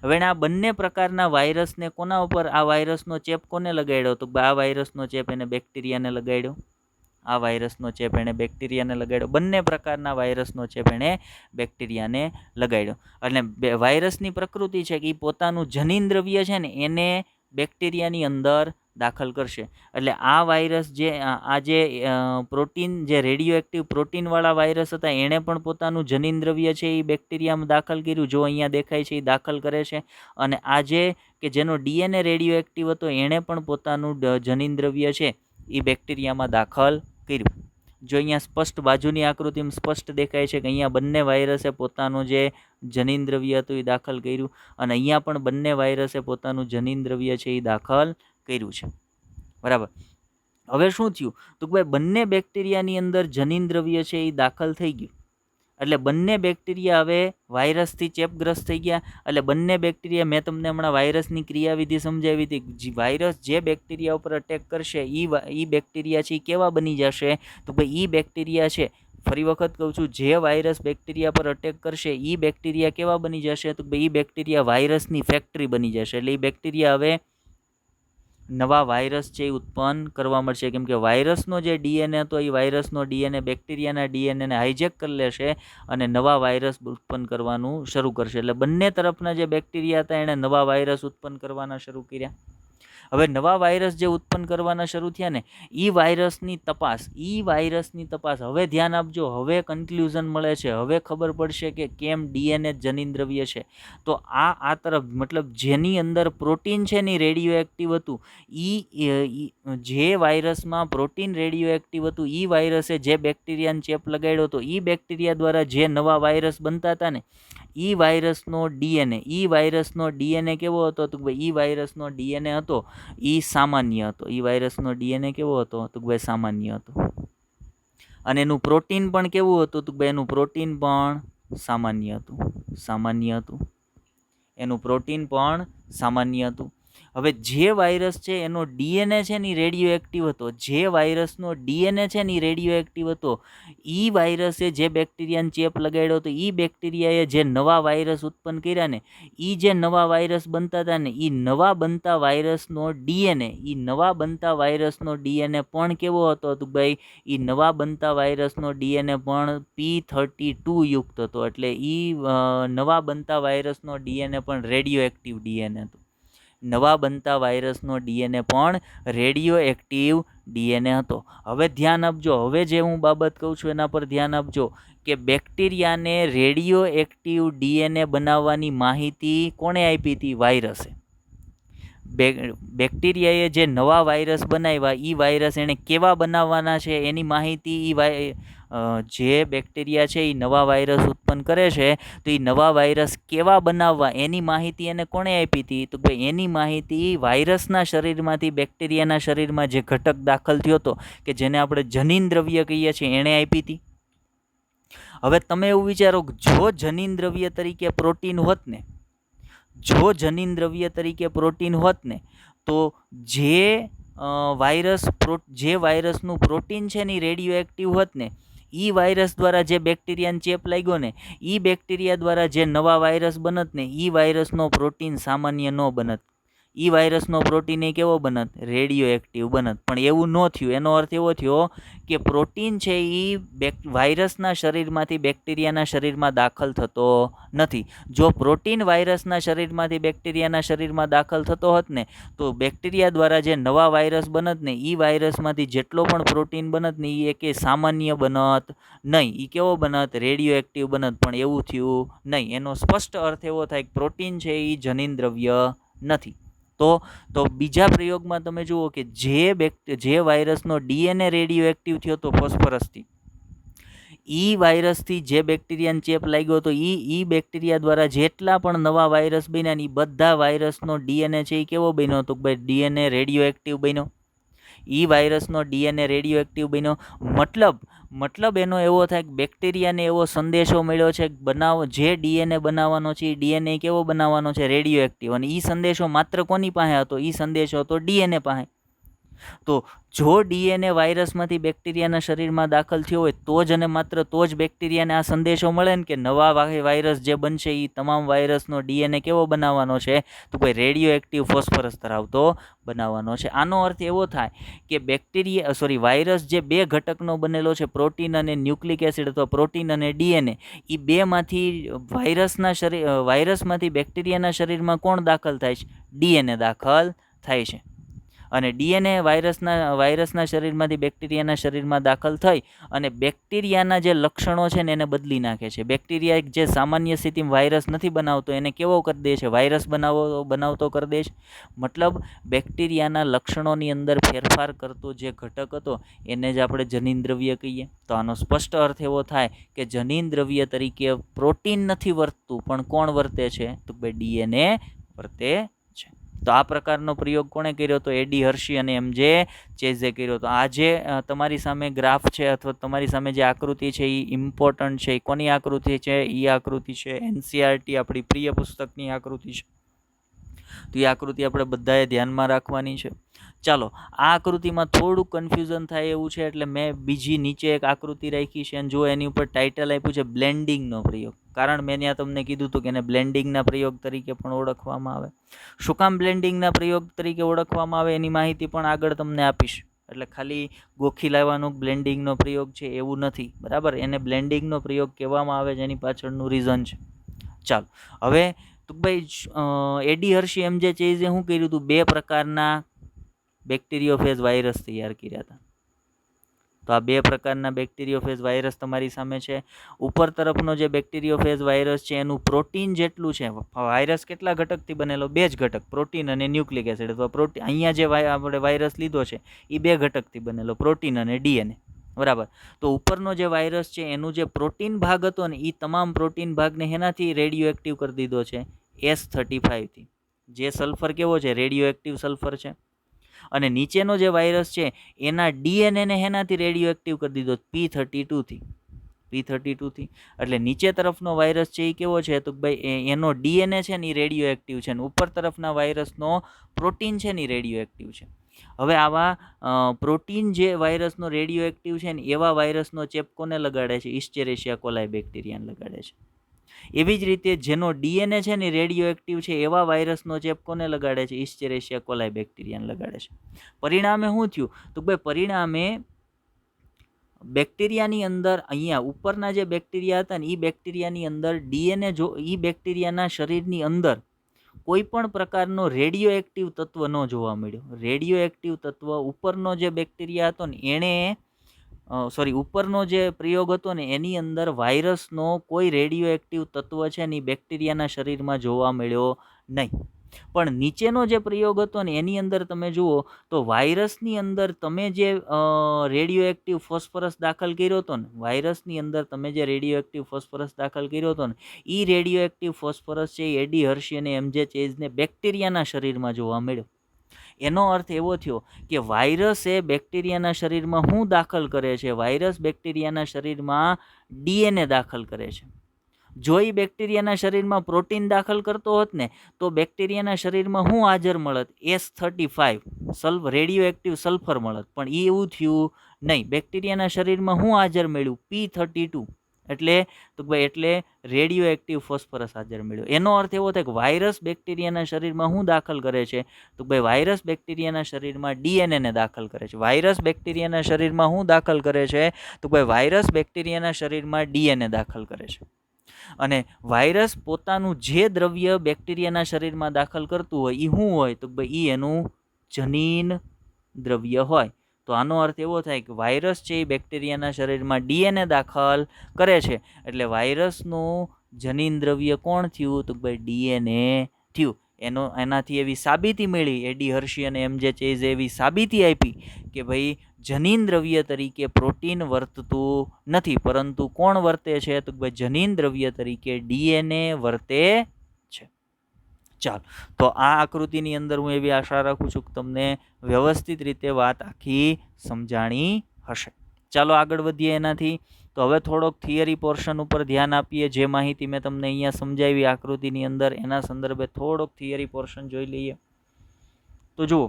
હવે આ બંને પ્રકારના વાયરસને કોના ઉપર આ વાયરસનો ચેપ કોને લગાડ્યો? તો આ વાયરસનો ચેપ એને બેક્ટેરિયાને લગાડ્યો. આ વાયરસનો ચેપ એણે બેક્ટેરિયાને લગાડ્યો. બંને પ્રકારના વાયરસનો ચેપ એણે બેક્ટેરિયાને લગાડ્યો. અને વાયરસની પ્રકૃતિ છે કે એ પોતાનું જનીન દ્રવ્ય છે ને એને બેક્ટેરિયાની અંદર દાખલ કરશે. એટલે આ વાયરસ જે પ્રોટીન જે રેડિયો એક્ટિવ પ્રોટીનવાળા વાયરસ હતા એણે પણ પોતાનું જનીન દ્રવ્ય છે એ બેક્ટેરિયામાં દાખલ કર્યું. જો અહીંયા દેખાય છે એ દાખલ કરે છે. અને આ જેનો ડીએનએ રેડિયો એક્ટિવ હતો એણે પણ પોતાનું જનીન દ્રવ્ય છે એ બેક્ટેરિયામાં દાખલ કર્યું. જો અહીંયા સ્પષ્ટ બાજુની આકૃતિમાં સ્પષ્ટ દેખાય છે કે અહીંયા બંને વાયરસે પોતાનું જે જનીન દ્રવ્ય હતું એ દાખલ કર્યું અને અહીંયા પણ બંને વાયરસે પોતાનું જનીન દ્રવ્ય છે એ દાખલ કર્યું છે. બરાબર. હવે શું થયું તો કે ભાઈ બંને બેક્ટેરિયાની અંદર જનીન દ્રવ્ય છે એ દાખલ થઈ ગયું એટલે બંને બેક્ટેરિયા હવે વાયરસથી ચેપગ્રસ્ત થઈ ગયા. એટલે બંને બેક્ટેરિયા, મેં તમને હમણાં વાયરસની ક્રિયાવિધિ સમજાવી હતી, વાયરસ જે બેક્ટેરિયા ઉપર અટેક કરશે એ બેક્ટેરિયા છે એ કેવા બની જશે તો ભાઈ એ બેક્ટેરિયા છે, ફરી વખત કહું છું, જે વાયરસ બેક્ટેરિયા પર અટેક કરશે એ બેક્ટેરિયા કેવા બની જશે તો ભાઈ એ બેક્ટેરિયા વાયરસની ફેક્ટરી બની જશે. એટલે એ બેક્ટેરિયા હવે નવા વાયરસ છે એ ઉત્પન્ન કરવા મળશે, કેમ કે વાયરસનો જે ડીએનએ હતો એ વાયરસનો ડીએનએ બેક્ટેરિયાના ડીએનએને હાઇજેક કરી લેશે અને નવા વાયરસ ઉત્પન્ન કરવાનું શરૂ કરશે. એટલે બંને તરફના જે બેક્ટેરિયા હતા એણે નવા વાયરસ ઉત્પન્ન કરવાના શરૂ કર્યા. હવે નવા વાયરસ જે ઉત્પન્ન કરવાના શરૂ થયા ને એ વાયરસની તપાસ હવે ધ્યાન આપજો, હવે કન્ક્લુઝન મળે છે, હવે ખબર પડશે કે કેમ ડીએનએ જનીન દ્રવ્ય છે. તો આ તરફ મતલબ જેની અંદર પ્રોટીન છે ને રેડિયો એક્ટિવ હતું, જે વાયરસમાં પ્રોટીન રેડિયો એક્ટિવ હતું એ વાયરસે જે બેક્ટેરિયાને ચેપ લગાડ્યો હતો એ બેક્ટેરિયા દ્વારા જે નવા વાયરસ બનતા હતા ને એ વાયરસનો ડીએનએ કેવો હતો તો ભાઈ એ વાયરસનો ડીએનએ હતો એ સામાન્ય હતો. એ વાયરસનો ડીએનએ કેવો હતો તો ભાઈ સામાન્ય હતો. અને એનું પ્રોટીન પણ કેવું હતું તો ભાઈ એનું પ્રોટીન પણ સામાન્ય હતું. એનું પ્રોટીન પણ સામાન્ય હતું. હવે જે વાયરસ છે એનો ડીએનએ છે ને રેડિયો એક્ટિવ હતો, જે વાયરસનો ડીએનએ છે ને રેડિયો એક્ટિવ હતો, એ વાયરસે જે બેક્ટેરિયાને ચેપ લગાડ્યો હતો એ બેક્ટેરિયાએ જે નવા વાયરસ ઉત્પન્ન કર્યા ને એ જે નવા વાયરસ બનતા હતા ને એ નવા બનતા વાયરસનો ડીએનએ પણ કેવો હતો તો ભાઈ એ નવા બનતા વાયરસનો ડીએનએ પણ P32 યુક્ત હતો. એટલે એ નવા બનતા વાયરસનો ડીએનએ પણ રેડિયો એક્ટિવ ડીએનએ હતો. નવા બનતા વાયરસનો ડીએનએ પણ રેડિયો એક્ટિવ ડીએનએ હતો. હવે ધ્યાન આપજો, હવે જે હું બાબત કહું છું એના પર ધ્યાન આપજો કે બેક્ટેરિયાને રેડિયો એક્ટિવ ડીએનએ બનાવવાની માહિતી કોણે આપી હતી? વાયરસે. બેક્ટેરિયાએ જે નવા વાયરસ બનાવ્યા એ વાયરસ એણે કેવા બનાવવાના છે એની માહિતી જે બેક્ટેરિયા છે એ નવા વાયરસ ઉત્પન્ન કરે છે તો એ નવા વાયરસ કેવા બનાવવા એની માહિતી એને કોણે આપી હતી? તો ભાઈ એની માહિતી વાયરસના શરીરમાંથી બેક્ટેરિયાના શરીરમાં જે ઘટક દાખલ થયો હતો કે જેને આપણે જનીન દ્રવ્ય કહીએ છીએ એણે આપી હતી. હવે તમે એવું વિચારો કે જો જનીન દ્રવ્ય તરીકે પ્રોટીન હોત ને તો જે વાયરસનું પ્રોટીન છે ને રેડિયો એક્ટિવ હોત ને એ વાયરસ દ્વારા જે બેક્ટેરિયાને ચેપ લાગ્યો ને એ બેક્ટેરિયા દ્વારા જે નવા વાયરસ બનત ને એ વાયરસનો પ્રોટીન સામાન્ય ન બનત. એ વાયરસનો પ્રોટીન એ કેવો બનત? Radio active બનત. પણ એવું ન થયું. એનો અર્થ એવો થયો કે પ્રોટીન છે એ વાયરસના શરીરમાંથી બેક્ટેરિયાના શરીરમાં દાખલ થતો નથી. જો પ્રોટીન વાયરસના શરીરમાંથી બેક્ટેરિયાના શરીરમાં દાખલ થતો હોત ને તો બેક્ટેરિયા દ્વારા જે નવા વાયરસ બનત ને એ વાયરસમાંથી જેટલો પણ પ્રોટીન બનત ને એ એકે સામાન્ય બનત નહીં. એ કેવો બનત? Radio active બનત. પણ એવું થયું નહીં. એનો સ્પષ્ટ અર્થ એવો થાય કે પ્રોટીન છે એ જનીન દ્રવ્ય નથી. તો બીજા પ્રયોગમાં તમે જુઓ કે જે વાયરસનો ડીએનએ રેડિયો એક્ટિવ થયો હતો ફોસ્ફરસથી, એ વાયરસથી જે બેક્ટેરિયાને ચેપ લાગ્યો હતો એ બેક્ટેરિયા દ્વારા જેટલા પણ નવા વાયરસ બન્યા ને એ બધા વાયરસનો ડીએનએ છે એ કેવો બન્યો? તો ભાઈ ડીએનએ રેડિયો એક્ટિવ બન્યો. એ વાયરસનો ડીએનએ રેડિયો એક્ટિવ બન્યો. મતલબ એનો એવો થાય કે બેક્ટેરિયાને એવો સંદેશો મળ્યો છે કે જે ડીએનએ બનાવવાનો છે એ ડીએનએ કેવો બનાવવાનો છે? Radio active. અને એ સંદેશો માત્ર કોની પાસે હતો? એ સંદેશો હતો ડીએનએ પાસે. તો જો ડીએનએ વાયરસમાંથી બેક્ટેરિયાના શરીરમાં દાખલ થયો હોય તો જ અને માત્ર તો જ બેક્ટેરિયાને આ સંદેશો મળે ને કે નવા વાયરસ જે બનશે એ તમામ વાયરસનો ડીએનએ કેવો બનાવવાનો છે? તો ભાઈ રેડિયો એક્ટિવ ફોસ્ફરસ ધરાવતો બનાવવાનો છે. આનો અર્થ એવો થાય કે વાયરસ જે બે ઘટકનો બનેલો છે, પ્રોટીન અને ન્યુક્લિક એસિડ અથવા પ્રોટીન અને ડીએનએ, એ બેમાંથી વાયરસમાંથી બેક્ટેરિયાના શરીરમાં કોણ દાખલ થાય છે? ડીએનએ દાખલ થાય છે. અને ડીએનએ વાયરસના શરીરમાંથી બેક્ટેરિયાના શરીરમાં દાખલ થઈ અને બેક્ટેરિયાના જે લક્ષણો છે ને એને બદલી નાખે છે. બેક્ટેરિયા જે સામાન્ય સ્થિતિમાં વાયરસ નથી બનાવતો એને કેવો કરી દે છે, વાયરસ બનાવતો કરી દે છે. મતલબ બેક્ટેરિયાના લક્ષણોની અંદર ફેરફાર કરતો જે ઘટક હતો એને જ આપણે જનીન દ્રવ્ય કહીએ. તો આનો સ્પષ્ટ અર્થ એવો થાય કે જનીન દ્રવ્ય તરીકે પ્રોટીન નથી વર્તતું, પણ કોણ વર્તે છે? તો ભાઈ ડીએનએ વર્તે છે. તો આ પ્રકારનો પ્રયોગ કોણે કર્યો? તો એડી હર્શી અને એમજે ચેઝે કર્યો. તો આ જે તમારી સામે ગ્રાફ છે અથવા તમારી સામે જે આકૃતિ છે એ ઇમ્પોર્ટન્ટ છે. કોની આકૃતિ છે? એ આકૃતિ છે એનસીઆરટી આપણી પ્રિય પુસ્તકની આકૃતિ છે. તો એ આકૃતિ આપણે બધાએ ધ્યાનમાં રાખવાની છે. ચાલો, આ આકૃતિમાં થોડું કન્ફ્યુઝન થાય એવું છે એટલે મેં બીજી નીચે એક આકૃતિ રાખી છે અને જો એની ઉપર ટાઇટલ આપ્યું છે બ્લેન્ડિંગનો પ્રયોગ. કારણ મેં ત્યાં તમને કીધું હતું કે એને બ્લેન્ડિંગના પ્રયોગ તરીકે પણ ઓળખવામાં આવે. શું કામ બ્લેન્ડિંગના પ્રયોગ તરીકે ઓળખવામાં આવે એની માહિતી પણ આગળ તમને આપીશ. એટલે ખાલી ગોખી લાવવાનું બ્લેન્ડિંગનો પ્રયોગ છે એવું નથી, બરાબર? એને બ્લેન્ડિંગનો પ્રયોગ કહેવામાં આવે છે, એની પાછળનું રીઝન છે. ચાલો, હવે તો ભાઈ એડી હર્શી એમજે ચેઝે શું કર્યું હતું? 2 પ્રકારના બેક્ટેરિયોફેજ વાયરસ તૈયાર કર્યા હતા. તો આ 2 પ્રકારના બેક્ટેરિયોફેજ વાયરસ તમારી સામે છે. ઉપર તરફનો જે બેક્ટેરિયોફેજ વાયરસ છે એનું પ્રોટીન જેટલું છે. વાયરસ કેટલા ઘટકથી બનેલો? 2 જ ઘટક, પ્રોટીન અને ન્યુક્લિક એસિડ. અથવા પ્રોટીન, અહીંયા જે આપણે વાયરસ લીધો છે એ 2 ઘટકથી બનેલો, પ્રોટીન અને ડીએનએ, બરાબર? તો ઉપરનો જે વાયરસ છે એનું જે પ્રોટીન ભાગ હતો ને એ તમામ પ્રોટીન ભાગને એનાથી રેડિયો એક્ટિવ કરી દીધો છે S35 થી. જે સલ્ફર કેવો છે? રેડિયો એક્ટિવ સલ્ફર છે. અને નીચેનો જે વાયરસ છે એના ડીએનએને એનાથી રેડિયો એક્ટિવ કરી દીધો P32 થી. એટલે નીચે તરફનો વાયરસ છે એ કેવો છે? તો ભાઈ એનો ડીએનએ છે ને એ રેડિયો એક્ટિવ છે, અને ઉપર તરફના વાયરસનો પ્રોટીન છે ને એ રેડિયો એક્ટિવ છે. હવે આવા પ્રોટીન જે વાયરસનો રેડિયો એક્ટિવ છે ને એવા વાયરસનો ચેપ કોને લગાડે છે? ઇસ્ચેરેશિયા કોલાઈ બેક્ટેરિયાને લગાડે છે. એવી જ રીતે જેનો ડીએનએ છે ને રેડિયો એક્ટિવ છે એવા વાયરસનો ચેપ કોને લગાડે છે? ઇસ્ચેરેશિયા કોલાઈ બેક્ટેરિયાને લગાડે છે. પરિણામે શું થયું? તો ભાઈ પરિણામે બેક્ટેરિયાની અંદર, અહીંયા ઉપરના જે બેક્ટેરિયા હતા ને એ બેક્ટેરિયાની અંદર ડીએનએ, જો એ બેક્ટેરિયાના શરીરની અંદર કોઈ પણ પ્રકારનો રેડિયો એક્ટિવ તત્વ ન જોવા મળ્યો. રેડિયો એક્ટિવ તત્વ ઉપરનો જે બેક્ટેરિયા હતો ને એણે ઉપરનો જે પ્રયોગ હતો ને એની અંદર વાયરસનો કોઈ રેડિયો એક્ટિવ તત્વ છે ને એ બેક્ટેરિયાના શરીરમાં જોવા મળ્યો નહીં. પણ નીચેનો જે પ્રયોગ હતો ને એની અંદર તમે જુઓ તો વાયરસની અંદર તમે જે રેડિયો એક્ટિવ ફોસ્ફરસ દાખલ કર્યો હતો ને, વાયરસની અંદર તમે જે રેડિયો એક્ટિવ ફોસ્ફરસ દાખલ કર્યો હતો ને એ રેડિયો એક્ટિવ ફોસ્ફરસ છે એડી હર્શી અને એમજે ચેઝને બેક્ટેરિયાના શરીરમાં જોવા મળ્યો. એનો અર્થ એવો થયો કે વાયરસ એ બેક્ટેરિયાના શરીરમાં શું દાખલ કરે છે? વાયરસ બેક્ટેરિયાના શરીરમાં ડીએનએ દાખલ કરે છે. જો એ બેક્ટેરિયાના શરીરમાં પ્રોટીન દાખલ કરતો હોત ને તો બેક્ટેરિયાના શરીરમાં શું હાજર મળત? S35 રેડિયો એક્ટિવ સલ્ફર મળત. પણ એ એવું થયું નહીં. બેક્ટેરિયાના શરીરમાં શું હાજર મળ્યું? P32. એટલે રેડિયો એક્ટિવ ફોસ્ફરસ હાજર મળ્યો. એનો અર્થ એવો થાય કે વાયરસ બેક્ટેરિયાના શરીરમાં શું દાખલ કરે છે? તો ભાઈ વાયરસ બેક્ટેરિયાના શરીરમાં ડીએનએને દાખલ કરે છે. વાયરસ બેક્ટેરિયાના શરીરમાં શું દાખલ કરે છે? તો ભાઈ વાયરસ બેક્ટેરિયાના શરીરમાં ડીએનએ દાખલ કરે છે. અને વાયરસ પોતાનું જે દ્રવ્ય બેક્ટેરિયાના શરીરમાં દાખલ કરતું હોય એ શું હોય? તો ભાઈ એ એનું જનીન દ્રવ્ય હોય. તો આનો અર્થ એવો થાય કે વાયરસ છે એ બેક્ટેરિયાના શરીરમાં ડીએનએ દાખલ કરે છે. એટલે વાયરસનું જનીન દ્રવ્ય કોણ થયું? તો ભાઈ ડીએનએ થયું. એનાથી એવી સાબિતી મળી, એડી હર્શી અને એમજે ચેઝે એવી સાબિતી આપી કે ભાઈ જનીન દ્રવ્ય તરીકે પ્રોટીન વર્તતું નથી, પરંતુ કોણ વર્તે છે? તો ભાઈ જનીન દ્રવ્ય તરીકે ડીએનએ વર્તે છે. ચાલો, તો આ આકૃતિની અંદર હું એવી આશા રાખું છું કે તમને વ્યવસ્થિત રીતે વાત આખી સમજાણી હશે. ચાલો આગળ વધીએ એનાથી. તો હવે થોડોક થિયરી પોર્શન ઉપર ધ્યાન આપીએ. જે માહિતી મેં તમને અહીંયા સમજાવી આકૃતિની અંદર એના સંદર્ભે થોડોક થિયરી પોર્શન જોઈ લઈએ. તો જુઓ,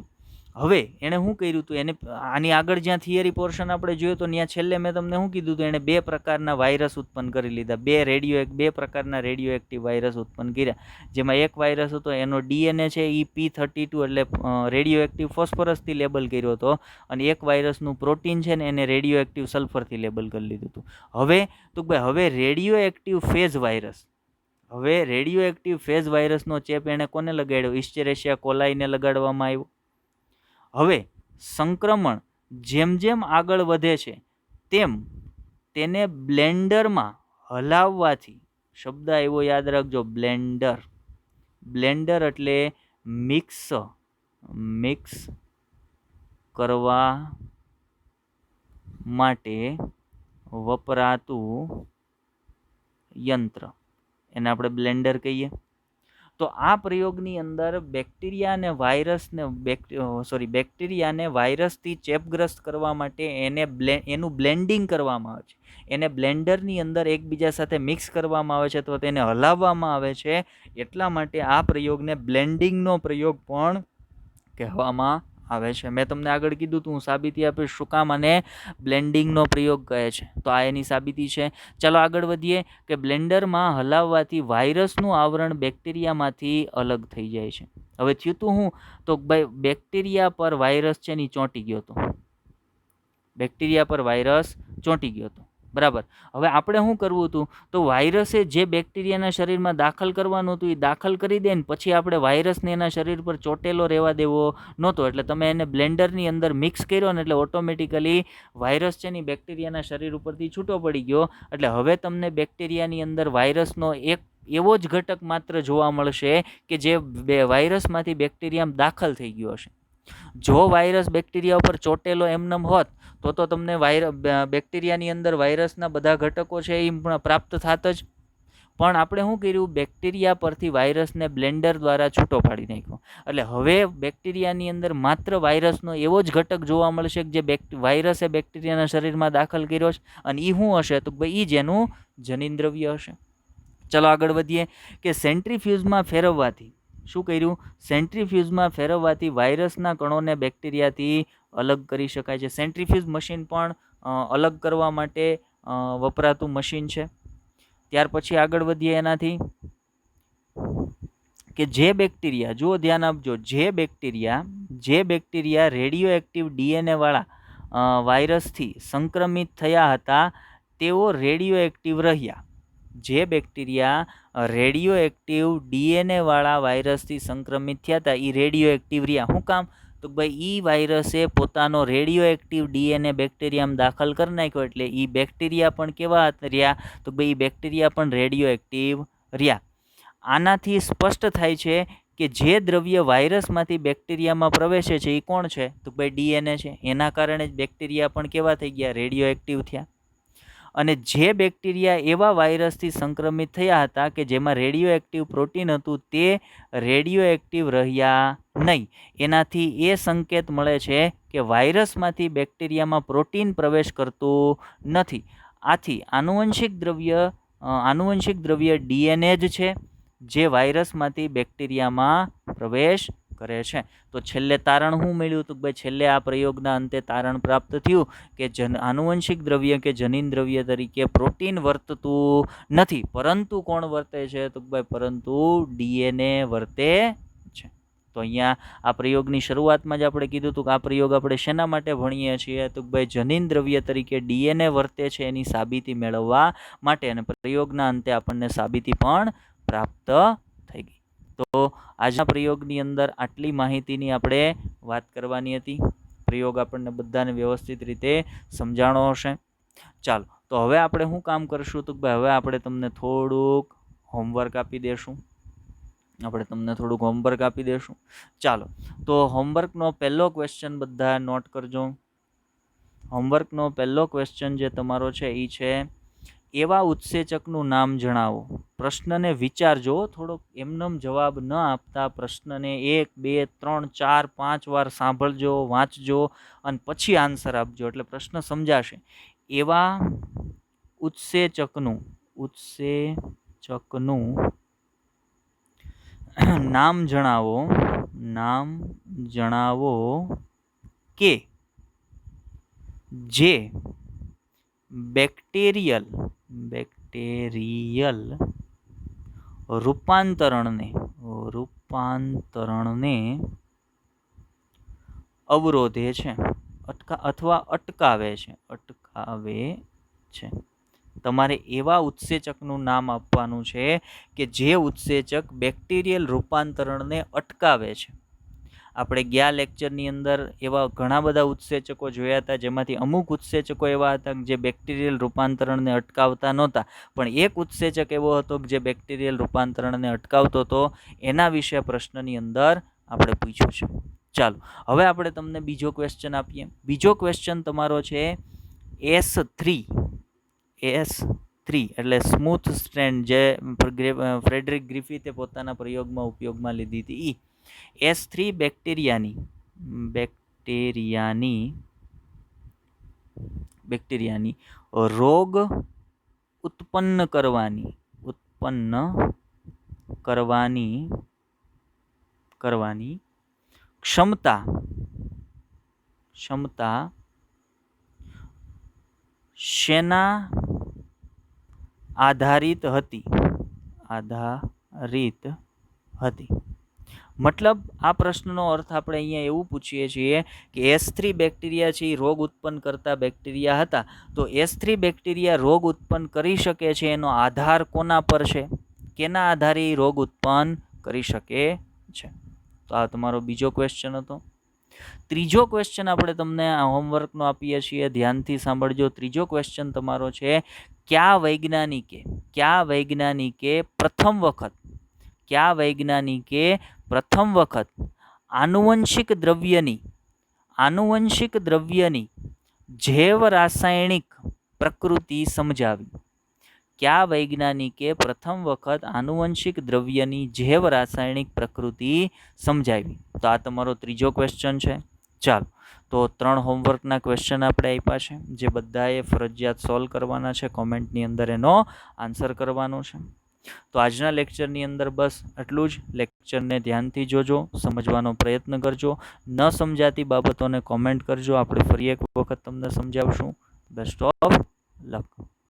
હવે એણે શું કર્યું હતું? એને આની આગળ જ્યાં થિયરી પોર્શન આપણે જોયું તો ત્યાં છેલ્લે મેં તમને શું કીધું હતું? એણે 2 પ્રકારના વાયરસ ઉત્પન્ન કરી લીધા. 2 પ્રકારના રેડિયો એક્ટિવ વાયરસ ઉત્પન્ન કર્યા. જેમાં એક વાયરસ હતો એનો ડીએનએ છે એ P32 એટલે રેડિયો એક્ટિવ ફોસ્ફરસથી લેબલ કર્યો હતો, અને એક વાયરસનું પ્રોટીન છે ને એને રેડિયો એક્ટિવ સલ્ફરથી લેબલ કરી લીધું હતું. હવે radio active phase virus, radio active phase વાયરસનો ચેપ એણે કોને લગાડ્યો? ઇસ્ચેરેશિયા કોલાઈને લગાડવામાં આવ્યો. હવે સંક્રમણ જેમ જેમ આગળ વધે છે તેમ તેને બ્લેન્ડરમાં હલાવવાથી, શબ્દ આવ્યો યાદ રાખજો, બ્લેન્ડર. બ્લેન્ડર એટલે મિક્સ કરવા માટે વપરાતું યંત્ર, એને આપણે બ્લેન્ડર કહીએ. તો આ પ્રયોગની અંદર બેક્ટેરિયાને વાયરસથી ચેપગ્રસ્ત કરવા માટે એનું બ્લેન્ડિંગ કરવામાં આવે છે. એને બ્લેન્ડરની અંદર એકબીજા સાથે મિક્સ કરવામાં આવે છે અથવા તેને હલાવવામાં આવે છે. એટલા માટે આ પ્રયોગને બ્લેન્ડિંગનો પ્રયોગ પણ કહેવામાં આવે છે. મેં તમને આગળ કીધું તું, હું સાબિતી આપીશ શું કામ આને બ્લેન્ડિંગનો પ્રયોગ કહે છે. તો આ એની સાબિતી છે. ચાલો આગળ વધીએ કે બ્લેન્ડરમાં હલાવવાથી વાયરસનું આવરણ બેક્ટેરિયામાંથી અલગ થઈ જાય છે. હવે થયું તું હું, તો ભાઈ બેક્ટેરિયા પર વાયરસ છે ની ચોંટી ગયો હતો. બેક્ટેરિયા પર વાયરસ ચોંટી ગયો હતો, બરાબર. હવે આપણે શું કરવું હતું, તો વાયરસે જે બેક્ટેરિયાના શરીરમાં દાખલ કરવાનું હતું એ દાખલ કરી દે ને પછી આપણે વાયરસને એના શરીર પર ચોટેલો રહેવા દેવો નહોતો. એટલે તમે એને બ્લેન્ડરની અંદર મિક્સ કર્યો ને એટલે ઓટોમેટિકલી વાયરસ છે ને બેક્ટેરિયાના શરીર ઉપરથી છૂટો પડી ગયો. એટલે હવે તમને બેક્ટેરિયાની અંદર વાયરસનો એક એવો જ ઘટક માત્ર જોવા મળશે કે જે વાયરસમાંથી બેક્ટેરિયામાં દાખલ થઈ ગયો હશે. જો વાયરસ બેક્ટેરિયા ઉપર ચોટેલો એમનેમ હોત તો તમને બેક્ટેરિયાની અંદર વાયરસના બધા ઘટકો છે એ પ્રાપ્ત થાત જ. પણ આપણે શું કર્યું, બેક્ટેરિયા પરથી વાયરસને બ્લેન્ડર દ્વારા છૂટો પાડી નાખ્યો. એટલે હવે બેક્ટેરિયાની અંદર માત્ર વાયરસનો એવો જ ઘટક જોવા મળશે કે જે વાયરસે બેક્ટેરિયાના શરીરમાં દાખલ કર્યો છે. અને એ શું હશે, તો ભાઈ એ જ એનું જનીનદ્રવ્ય હશે. ચલો આગળ વધીએ કે સેન્ટ્રીફ્યુઝમાં ફેરવવાથી શું કર્યું, સેન્ટ્રીફ્યુઝમાં ફેરવવાથી વાયરસના કણોને બેક્ટેરિયાથી અલગ કરી શકાય છે. સેન્ટ્રીફ્યુઝ મશીન પણ અલગ કરવા માટે વપરાતું મશીન છે. ત્યાર પછી આગળ વધીએ એનાથી કે જે બેક્ટેરિયા, જો ધ્યાન આપજો, જે બેક્ટેરિયા રેડિયો એક્ટિવ ડીએનએ વાળા વાયરસથી સંક્રમિત થયા હતા તેઓ રેડિયો એક્ટિવ રહ્યા. જે બેક્ટેરિયા રેડિયો એક્ટિવ ડીએનએ વાળા વાયરસથી સંક્રમિત થયા હતા એ રેડિયો એક્ટિવ રહ્યા. શું કામ, તો ભાઈ એ વાયરસે પોતાનો રેડિયો એક્ટિવ ડીએનએ બેક્ટેરિયામાં દાખલ કરી નાખ્યો એટલે એ બેક્ટેરિયા પણ કેવા રહ્યા, તો ભાઈ એ બેક્ટેરિયા પણ રેડિયો એક્ટિવ રહ્યા. આનાથી સ્પષ્ટ થાય છે કે જે દ્રવ્ય વાયરસમાંથી બેક્ટેરિયામાં પ્રવેશે છે એ કોણ છે, તો ભાઈ ડીએનએ છે. એના કારણે જ બેક્ટેરિયા પણ કેવા થઈ ગયા, રેડિયો એક્ટિવ થયા. અને જે બેક્ટેરિયા એવા વાયરસથી સંક્રમિત થયા હતા કે જેમાં રેડિયો એક્ટિવ પ્રોટીન હતું તે રેડિયો એક્ટિવ રહ્યા નહીં. એનાથી એ સંકેત મળે છે કે વાયરસમાંથી બેક્ટેરિયામાં પ્રોટીન પ્રવેશ કરતું નથી. આથી આનુવંશિક દ્રવ્ય ડીએનએ જ છે જે વાયરસમાંથી બેક્ટેરિયામાં પ્રવેશ કરે છે. તો છેલ્લે તારણ શું મળ્યું, તો ભાઈ છેલ્લે આ પ્રયોગના અંતે તારણ પ્રાપ્ત થયું કે આનુવંશિક દ્રવ્ય કે જનીન દ્રવ્ય તરીકે પ્રોટીન વર્તતું નથી, પરંતુ કોણ વર્તે છે, તો ભાઈ પરંતુ ડીએનએ વર્તે છે. તો અહીંયા આ પ્રયોગની શરૂઆતમાં જ આપણે કીધું હતું કે આ પ્રયોગ આપણે શેના માટે ભણીએ છીએ, તો ભાઈ જનીન દ્રવ્ય તરીકે ડીએનએ વર્તે છે એની સાબિતી મેળવવા માટે. અને પ્રયોગના અંતે આપણને સાબિતી પણ પ્રાપ્ત થઈ ગઈ. તો આજના પ્રયોગની અંદર આટલી માહિતીની આપણે વાત કરવાની હતી. પ્રયોગ આપણને બધાને વ્યવસ્થિત રીતે સમજાણો હશે. ચાલો, તો હવે આપણે શું કામ કરશું, તો ભાઈ હવે આપણે તમને થોડુંક હોમવર્ક આપી દેશું. ચાલો, તો હોમવર્કનો પહેલો ક્વેશ્ચન બધા નોટ કરજો. હોમવર્કનો પહેલો ક્વેશ્ચન જે તમારો છે એ છે એવા ઉત્સેચકનું નામ જણાવો. પ્રશ્નને વિચારજો, થોડોક એમનેમ જવાબ ન આપતા પ્રશ્નને 1, 2, 3, 4, 5 વાર સાંભળજો, વાંચજો અને પછી આન્સર આપજો એટલે પ્રશ્ન સમજાશે. એવા ઉત્સેચકનું નામ જણાવો કે જે બેક્ટેરિયલ રૂપાંતરણને અવરોધે છે અથવા અટકાવે છે. તમારે એવા ઉત્સેચકનું નામ આપવાનું છે કે જે ઉત્સેચક બેક્ટેરિયલ રૂપાંતરણને અટકાવે છે. આપણે ગયા લેક્ચરની અંદર એવા ઘણા બધા ઉત્સેચકો જોયા હતા, જેમાંથી અમુક ઉત્સેચકો એવા હતા જે બેક્ટેરિયલ રૂપાંતરણને અટકાવતા નહોતા, પણ એક ઉત્સેચક એવો હતો જે બેક્ટેરિયલ રૂપાંતરણને અટકાવતો હતો. એના વિશે પ્રશ્નની અંદર આપણે પૂછ્યું છે. ચાલો હવે આપણે તમને બીજો ક્વેશ્ચન આપીએ. બીજો ક્વેશ્ચન તમારો છે S3 એટલે સ્મૂથ સ્ટ્રેન્ડ, જે ફ્રેડરિક ગ્રિફિથે પોતાના પ્રયોગમાં ઉપયોગમાં લીધી હતી. S3 બેક્ટેરિયાની રોગ ઉત્પન્ન કરવાની ક્ષમતા શેના આધારિત હતી? મતલબ આ પ્રશ્નનો અર્થ આપણે અહીંયા એવું પૂછીએ છીએ કે S3 બેક્ટેરિયા છે એ રોગ ઉત્પન્ન કરતા બેક્ટેરિયા હતા, તો S3 બેક્ટેરિયા રોગ ઉત્પન્ન કરી શકે છે એનો આધાર કોના પર છે? કેના આધારે એ રોગ ઉત્પન્ન કરી શકે છે? તો આ તમારો બીજો ક્વેશ્ચન હતો. ત્રીજો ક્વેશ્ચન આપણે તમને હોમવર્કનો આપીએ છીએ, ધ્યાનથી સાંભળજો. ત્રીજો ક્વેશ્ચન તમારો છે કયા વૈજ્ઞાનિકે પ્રથમ વખત આનુવંશિક દ્રવ્યની જૈવ રાસાયણિક પ્રકૃતિ સમજાવી? કયા વૈજ્ઞાનિકે પ્રથમ વખત આનુવંશિક દ્રવ્યની જૈવ રાસાયણિક પ્રકૃતિ સમજાવી? તો આ તમારો ત્રીજો ક્વેશ્ચન છે. ચાલો તો 3 હોમવર્કના ક્વેશ્ચન આપણે આપ્યા છે, જે બધાએ ફરજિયાત સોલ્વ કરવાના છે. કોમેન્ટની અંદર એનો આન્સર કરવાનો છે. તો આજના લેક્ચરની અંદર બસ આટલું જ. લેક્ચરને ધ્યાનથી જોજો, સમજવાનો પ્રયત્ન કરજો. ન સમજાતી બાબતોને કોમેન્ટ કરજો, આપણે ફરી એક વખત તમને સમજાવશું. Best of